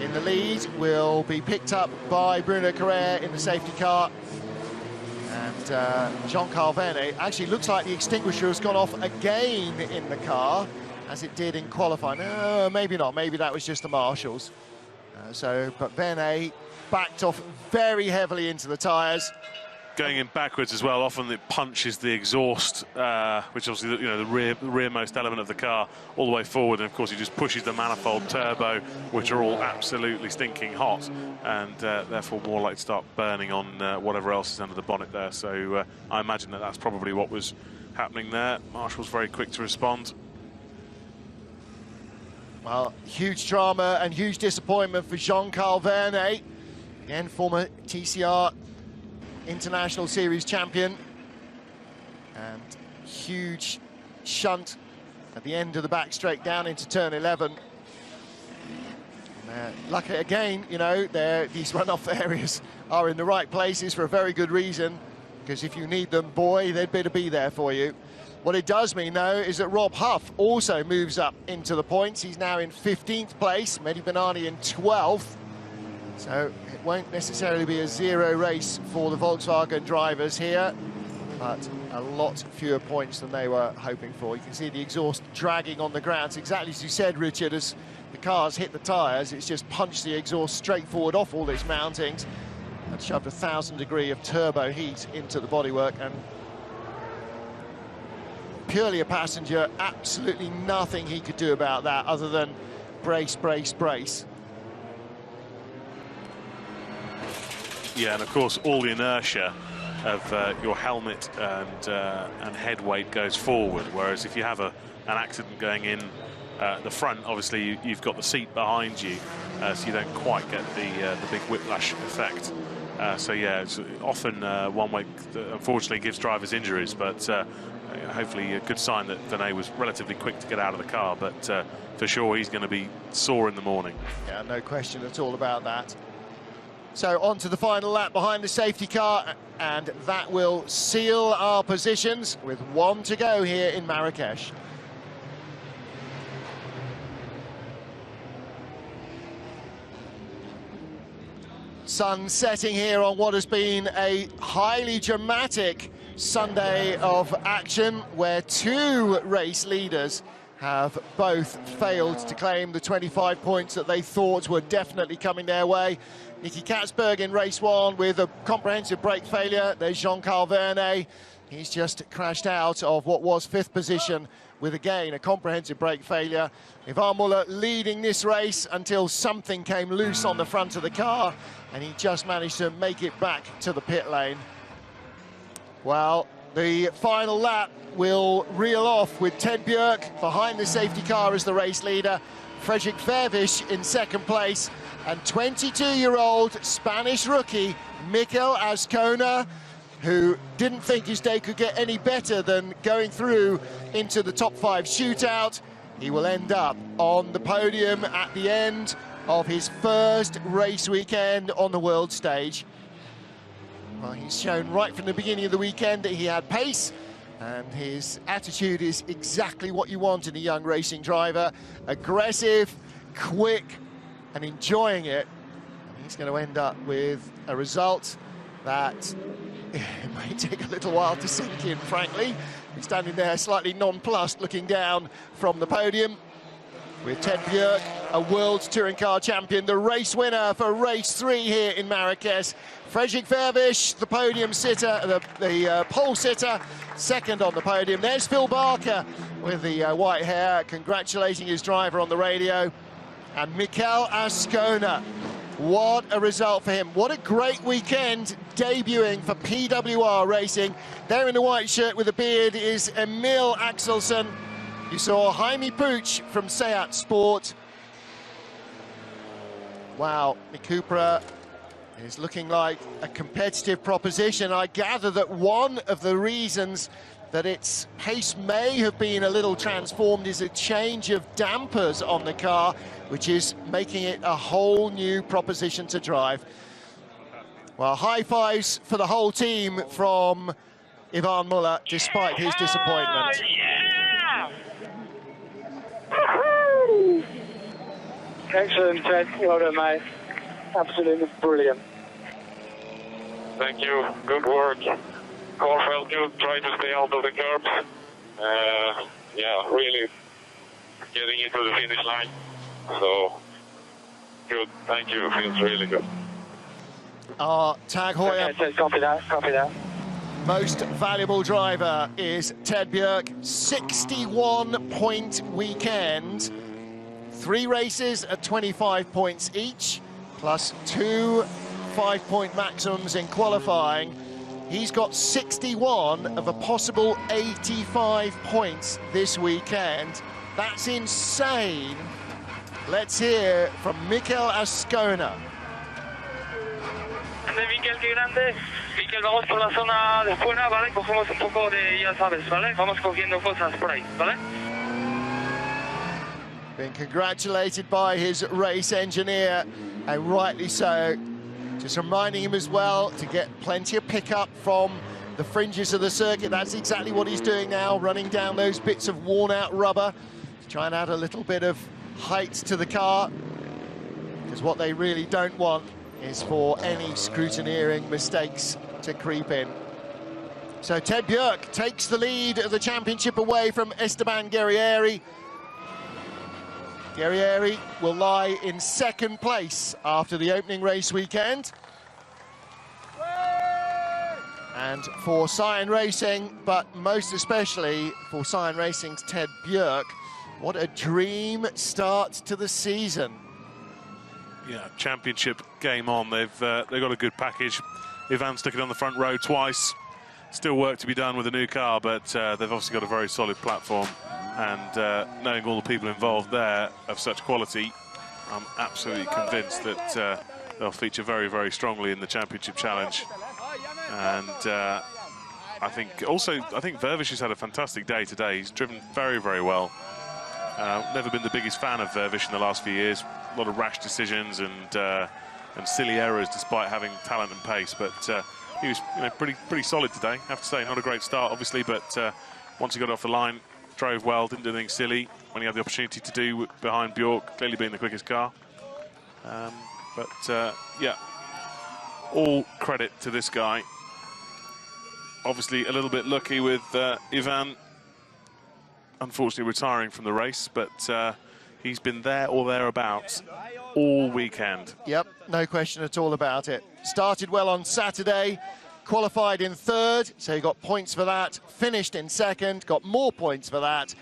in the lead, will be picked up by Bruno Carrère in the safety car. And Jean-Carl Vernet, actually looks like the extinguisher has gone off again in the car, as it did in qualifying. No, maybe not. Maybe that was just the marshals. But Vernet backed off very heavily into the tyres. going in backwards as well, often it punches the exhaust, which obviously the rearmost element of the car, all the way forward, and of course he just pushes the manifold turbo, which are all absolutely stinking hot, and therefore more likely to start burning on whatever else is under the bonnet there. So I imagine that that's probably what was happening there. Marshall's very quick to respond. Well, huge drama and huge disappointment for Jean-Carl Vernet, again former TCR International Series champion, and huge shunt at the end of the back straight down into turn 11. Lucky again, you know, these runoff areas are in the right places for a very good reason, because if you need them, boy, they'd better be there for you. What it does mean, though, is that Rob Huff also moves up into the points. He's now in 15th place, Mehdi Benani in 12th. So it won't necessarily be a zero race for the Volkswagen drivers here, but a lot fewer points than they were hoping for. You can see the exhaust dragging on the ground. It's exactly as you said, Richard, as the cars hit the tyres, it's just punched the exhaust straight forward off all its mountings and shoved 1,000 degrees of turbo heat into the bodywork. And purely a passenger, absolutely nothing he could do about that other than brace, brace, brace. Yeah, and of course all the inertia of your helmet and head weight goes forward, whereas if you have an accident going in the front, obviously you've got the seat behind you, so you don't quite get the big whiplash effect. So yeah, it's often one way that unfortunately gives drivers injuries, but hopefully a good sign that Vernet was relatively quick to get out of the car, but for sure he's going to be sore in the morning. Yeah, no question at all about that. So on to the final lap behind the safety car, and that will seal our positions with one to go here in Marrakesh. Sun setting here on what has been a highly dramatic Sunday of action, where two race leaders have both failed to claim the 25 points that they thought were definitely coming their way. Nicky Katzberg in race one with a comprehensive brake failure. There's Jean-Carl Vernet. He's just crashed out of what was 5th position with, again, a comprehensive brake failure. Yvan Muller leading this race until something came loose on the front of the car, and he just managed to make it back to the pit lane. Well, the final lap will reel off with Ted Björk behind the safety car as the race leader, Frédéric Vervisch in 2nd place, and 22-year-old Spanish rookie Mikel Azcona, who didn't think his day could get any better than going through into the top 5 shootout. He will end up on the podium at the end of his first race weekend on the world stage. Well, he's shown right from the beginning of the weekend that he had pace, and his attitude is exactly what you want in a young racing driver. Aggressive, quick, and enjoying it. And he's going to end up with a result that it may take a little while to sink in, frankly. He's standing there slightly nonplussed, looking down from the podium, with Ted Björk, a World Touring Car champion, the race winner for race 3 here in Marrakesh. Frédéric Vervisch, the podium sitter, the pole sitter, 2nd on the podium. There's Phil Barker with the white hair, congratulating his driver on the radio. And Mikel Azcona, what a result for him. What a great weekend debuting for PWR Racing. There in the white shirt with a beard is Emil Axelsen. You saw Jaime Puig from Seat Sport. Wow, Mikupra is looking like a competitive proposition. I gather that one of the reasons that its pace may have been a little transformed is a change of dampers on the car, which is making it a whole new proposition to drive. Well, high fives for the whole team from Yvan Muller, despite his disappointment. Excellent, Ted. Well done, mate. Absolutely brilliant. Thank you. Good work. Car felt good. Try to stay out of the curbs. Yeah, really getting into the finish line. So, good. Thank you. Feels really good. Tag Heuer. Okay, Ted, copy that. most valuable driver is Ted Björk. 61-point weekend. 3 races at 25 points each, plus 2 5-point maximums in qualifying. He's got 61 of a possible 85 points this weekend. That's insane. Let's hear from Mikel Ascona. Mikel, qué grande. Mikel, vamos por la zona de fuera, ¿vale? Cogemos un poco de, ya sabes, ¿vale? Vamos cogiendo cosas por ahí, ¿vale? Being congratulated by his race engineer, and rightly so. Just reminding him as well to get plenty of pickup from the fringes of the circuit. That's exactly what he's doing now, running down those bits of worn-out rubber to try and add a little bit of height to the car, because what they really don't want is for any scrutineering mistakes to creep in. So Ted Björk takes the lead of the championship away from Esteban Guerrieri. Guerrieri will lie in 2nd place after the opening race weekend. And for Cyan Racing, but most especially for Cyan Racing's Ted Björk, what a dream start to the season. Yeah, championship game on. They've got a good package. Yvan stuck it on the front row twice. Still work to be done with the new car, but they've obviously got a very solid platform. And knowing all the people involved there of such quality, I'm absolutely convinced that they'll feature very, very strongly in the championship challenge. And I think Vervisch has had a fantastic day today. He's driven very, very well. Never been the biggest fan of Vervisch in the last few years. A lot of rash decisions and silly errors, despite having talent and pace. But he was pretty solid today, I have to say. Not a great start, obviously, but once he got off the line, drove well, didn't do anything silly when he had the opportunity to do behind Björk, clearly being the quickest car. Yeah, all credit to this guy. Obviously a little bit lucky with Yvan, unfortunately retiring from the race, but he's been there or thereabouts all weekend. Yep, no question at all about it. Started well on Saturday, qualified in 3rd, so he got points for that. Finished in 2nd, got more points for that.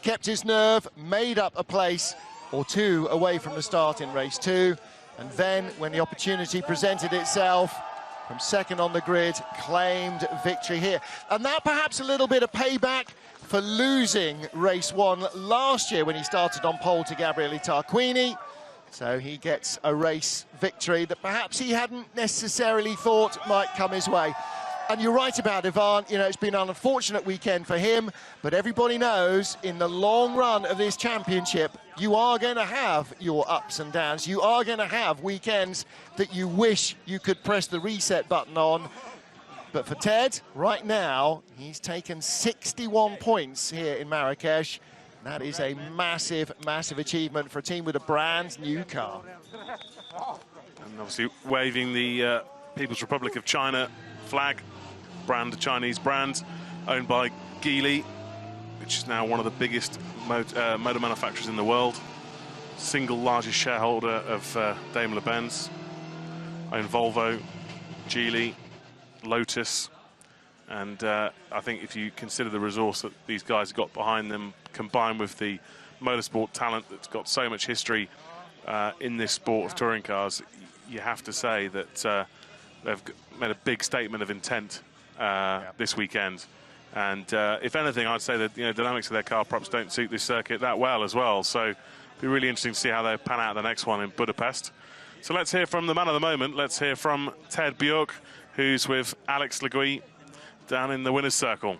Kept his nerve, made up a place or 2 away from the start in race 2. And then, when the opportunity presented itself, from 2nd on the grid, claimed victory here. And that perhaps a little bit of payback for losing race 1 last year when he started on pole to Gabriele Tarquini. So he gets a race victory that perhaps he hadn't necessarily thought might come his way. And you're right about Yvan, it's been an unfortunate weekend for him, but everybody knows in the long run of this championship, you are going to have your ups and downs. You are going to have weekends that you wish you could press the reset button on. But for Ted, right now, he's taken 61 points here in Marrakesh. That is a massive, massive achievement for a team with a brand new car. And obviously waving the People's Republic of China flag, Chinese brand, owned by Geely, which is now one of the biggest motor manufacturers in the world. Single largest shareholder of Daimler-Benz. Own Volvo, Geely, Lotus. And I think if you consider the resource that these guys have got behind them, combined with the motorsport talent that's got so much history in this sport of touring cars, you have to say that they've made a big statement of intent this weekend. And if anything, I'd say that dynamics of their car perhaps don't suit this circuit that well as well. So it'll be really interesting to see how they pan out the next one in Budapest. So let's hear from the man of the moment. Let's hear from Ted Björk, who's with Alex Legui down in the winner's circle.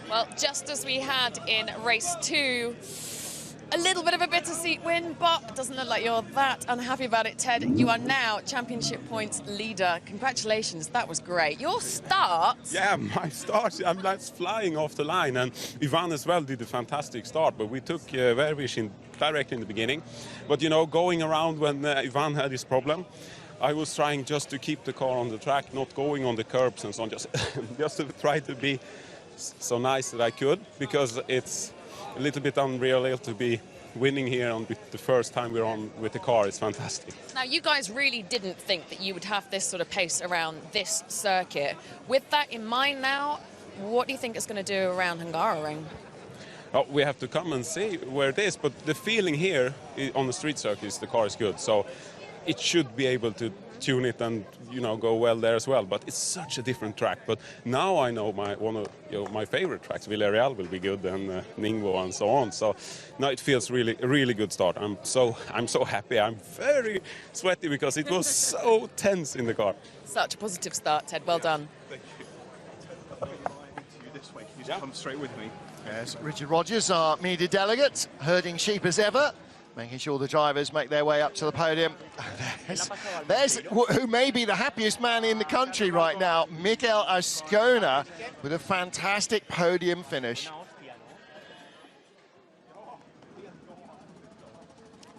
Well, just as we had in race 2, a little bit of a bittersweet win, but it doesn't look like you're that unhappy about it, Ted. You are now championship points leader. Congratulations, that was great. Your start... Yeah, my start, I'm just flying off the line, and Yvan as well did a fantastic start, but we took Vervisch in directly in the beginning. But, going around when Yvan had his problem, I was trying just to keep the car on the track, not going on the curbs and so on, just to try to be so nice that I could, because it's a little bit unreal to be winning here on the first time we're on with the car is fantastic. Now, you guys really didn't think that you would have this sort of pace around this circuit. With that in mind now, what do you think it's going to do around Hungaroring? Oh, we have to come and see where it is, but the feeling here on the street circuits, the car is good, so it should be able to tune it and go well there as well. But it's such a different track. But now I know one of my favorite tracks, Villarreal, will be good, and Ningbo and so on. So now it feels really a really good start. I'm so happy. I'm very sweaty because it was so tense in the car. Such a positive start, Ted. Well done. Thank you. This way. Can you just come straight with me? Yes, Richard Rogers, our media delegate, herding sheep as ever, making sure the drivers make their way up to the podium. There's who may be the happiest man in the country right now, Mikel Ascona, with a fantastic podium finish.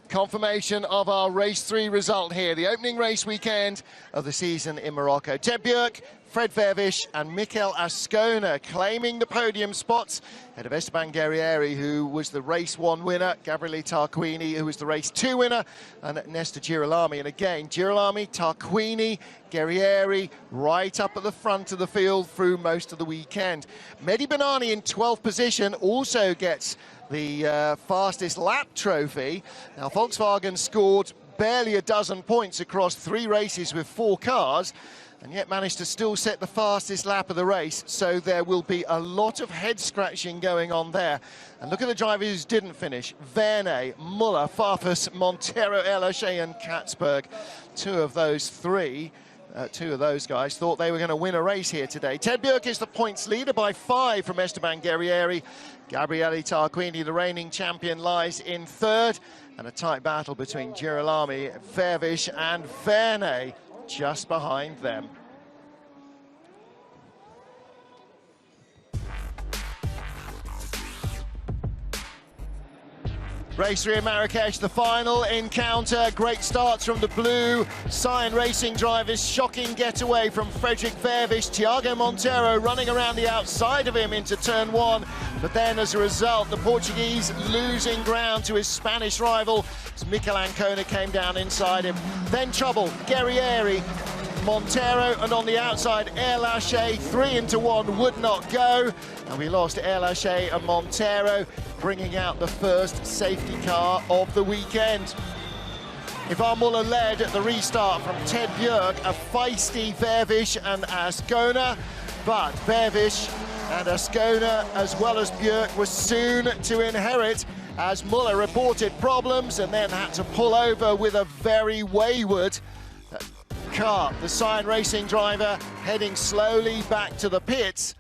Confirmation of our race 3 result here, the opening race weekend of the season in Morocco. Ted Björk, Fred Vervisch and Mikel Ascona claiming the podium spots ahead of Esteban Guerrieri, who was the race 1 winner, Gabriele Tarquini, who was the race 2 winner, and Nesta Girolami. And again, Girolami, Tarquini, Guerrieri right up at the front of the field through most of the weekend. Mehdi Benani in 12th position also gets the fastest lap trophy. Now, Volkswagen scored barely a dozen points across 3 races with 4 cars, and yet managed to still set the fastest lap of the race. So there will be a lot of head scratching going on there. And look at the drivers who didn't finish. Verne, Muller, Farfus, Montero, Erlache and Katzberg. Two of those guys thought they were going to win a race here today. Ted Björk is the points leader by 5 from Esteban Guerrieri. Gabriele Tarquini, the reigning champion, lies in 3rd. And a tight battle between Girolami, Vervisch and Verne just behind them. Race 3 in Marrakesh, the final encounter. Great starts from the blue Cyan Racing drivers. Shocking getaway from Frédéric Vervisch. Thiago Monteiro running around the outside of him into turn 1. But then as a result, the Portuguese losing ground to his Spanish rival as Mikel Ascona came down inside him. Then trouble, Guerrieri, Montero, and on the outside, Erlache, 3 into 1 would not go. And we lost Erlache and Montero, bringing out the first safety car of the weekend. Yvan Muller led at the restart from Ted Björk, a feisty Vervisch and Ascona, but Vervisch and Ascona, as well as Björk, was soon to inherit as Muller reported problems and then had to pull over with a very wayward car. The Cyan Racing driver heading slowly back to the pits.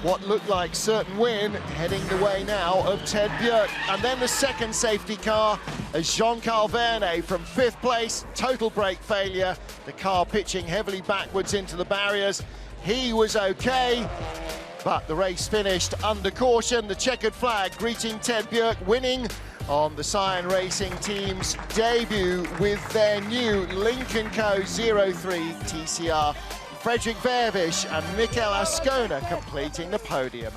What looked like certain win, heading the way now of Ted Björk. And then the second safety car as Jean-Carl Verne from 5th place, total brake failure. The car pitching heavily backwards into the barriers. He was okay, but the race finished under caution. The checkered flag greeting Ted Björk, winning on the Cyan Racing team's debut with their new Lynk Co 03 TCR. Frédéric Vervisch and Mikel Ascona completing the podium.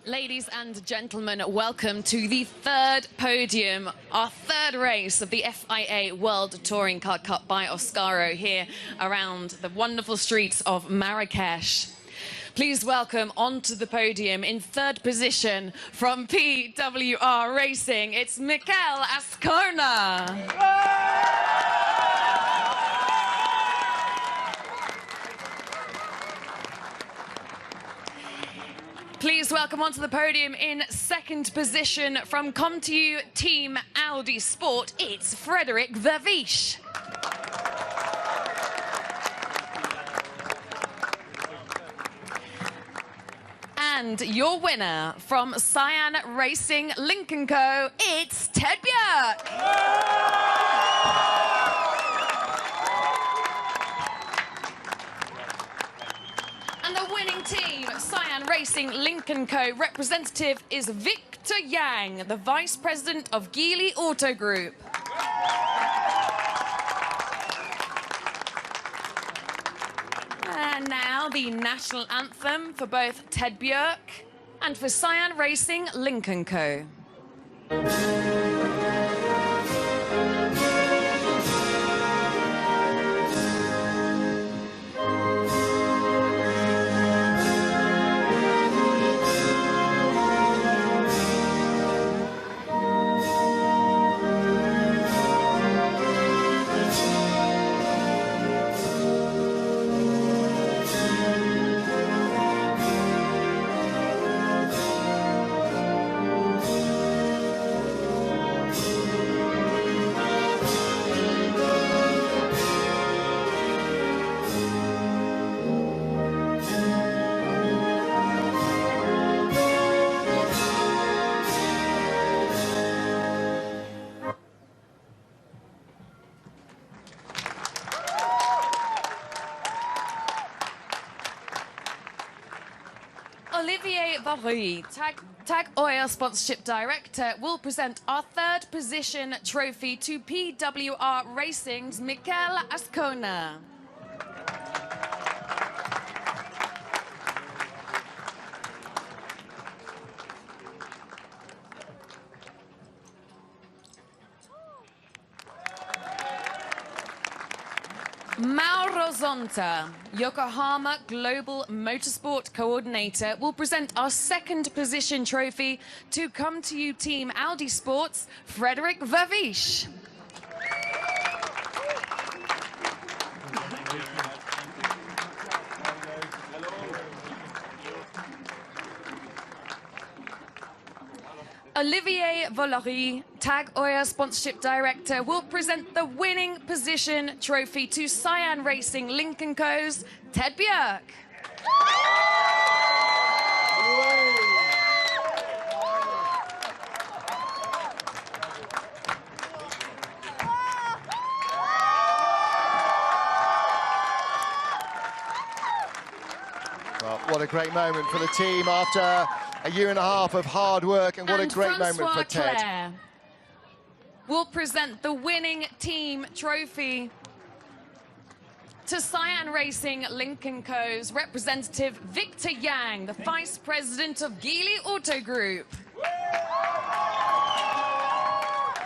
Ladies and gentlemen, welcome to the 3rd podium, our 3rd race of the FIA World Touring Car Cup by Oscaro here around the wonderful streets of Marrakesh. Please welcome onto the podium in 3rd position from PWR Racing, it's Mikel Ascona. Please welcome onto the podium in 2nd position from Comtoyou Team Audi Sport, it's Frédéric Vervisch. And your winner from Cyan Racing Lynk Co, it's Ted Björk. And the winning team, Cyan Racing Lynk Co representative is Victor Yang, the Vice President of Geely Auto Group. And now the national anthem for both Ted Björk And for Cyan Racing Lynk Co. Yvan Muller, Tag Oil Sponsorship Director, will present our third position trophy to PWR Racing's Mikel Ascona. Mauro Zonta, Yokohama Global Motorsport Coordinator, will present our second position trophy to Comtoyou Team Audi Sports, Frédéric Vervisch. Olivier Valory, Tag Oil Sponsorship Director, will present the winning position trophy to Cyan Racing Lynk Co.'s Ted Björk. Well, what a great moment for the team after a year and a half of hard work, and what a great moment for Ted. Claire will present the winning team trophy to Cyan Racing Lynk Co.'s representative Victor Yang, the Vice President of Geely Auto Group.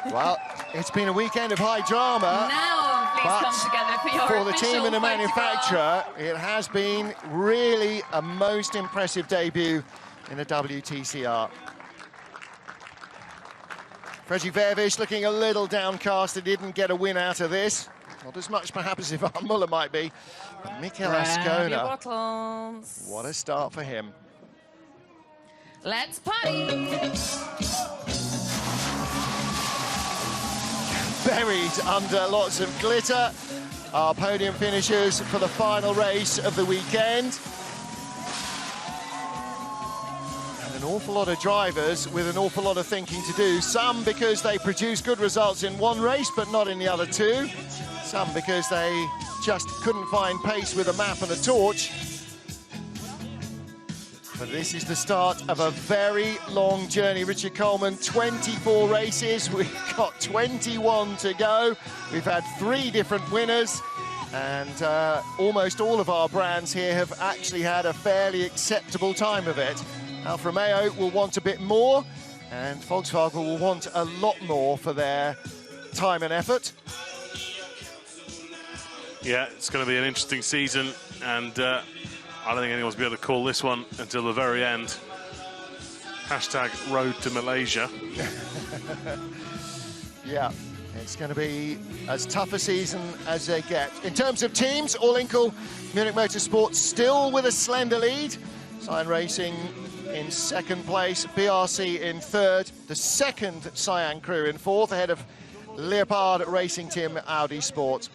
Well, it's been a weekend of high drama. Now, please come together for your for the team and the photograph. manufacturer, it has been really a most impressive debut in the WTCR. Frédéric Vervisch looking a little downcast. He didn't get a win out of this. Not as much perhaps as Yvan Muller might be. But Mikel Ascona, what a start for him. Let's party. Buried under lots of glitter, our podium finishers for the final race of the weekend. An awful lot of drivers with an awful lot of thinking to do. Some because they produced good results in one race but not in the other two. Some because they just couldn't find pace with a map and a torch. But this is the start of a very long journey. Richard Coleman, 24 races. We've got 21 to go. We've had 3 different winners. And almost all of our brands here have actually had a fairly acceptable time of it. Alfa Romeo will want a bit more, and Volkswagen will want a lot more for their time and effort. Yeah, it's going to be an interesting season, and I don't think anyone's going to be able to call this one until the very end. Hashtag road to Malaysia. Yeah, it's going to be as tough a season as they get. In terms of teams, all in all, Munich Motorsport still with a slender lead. Cyan Racing in second place, BRC in third, the second Cyan crew in fourth, ahead of Leopard Racing Team Audi Sport.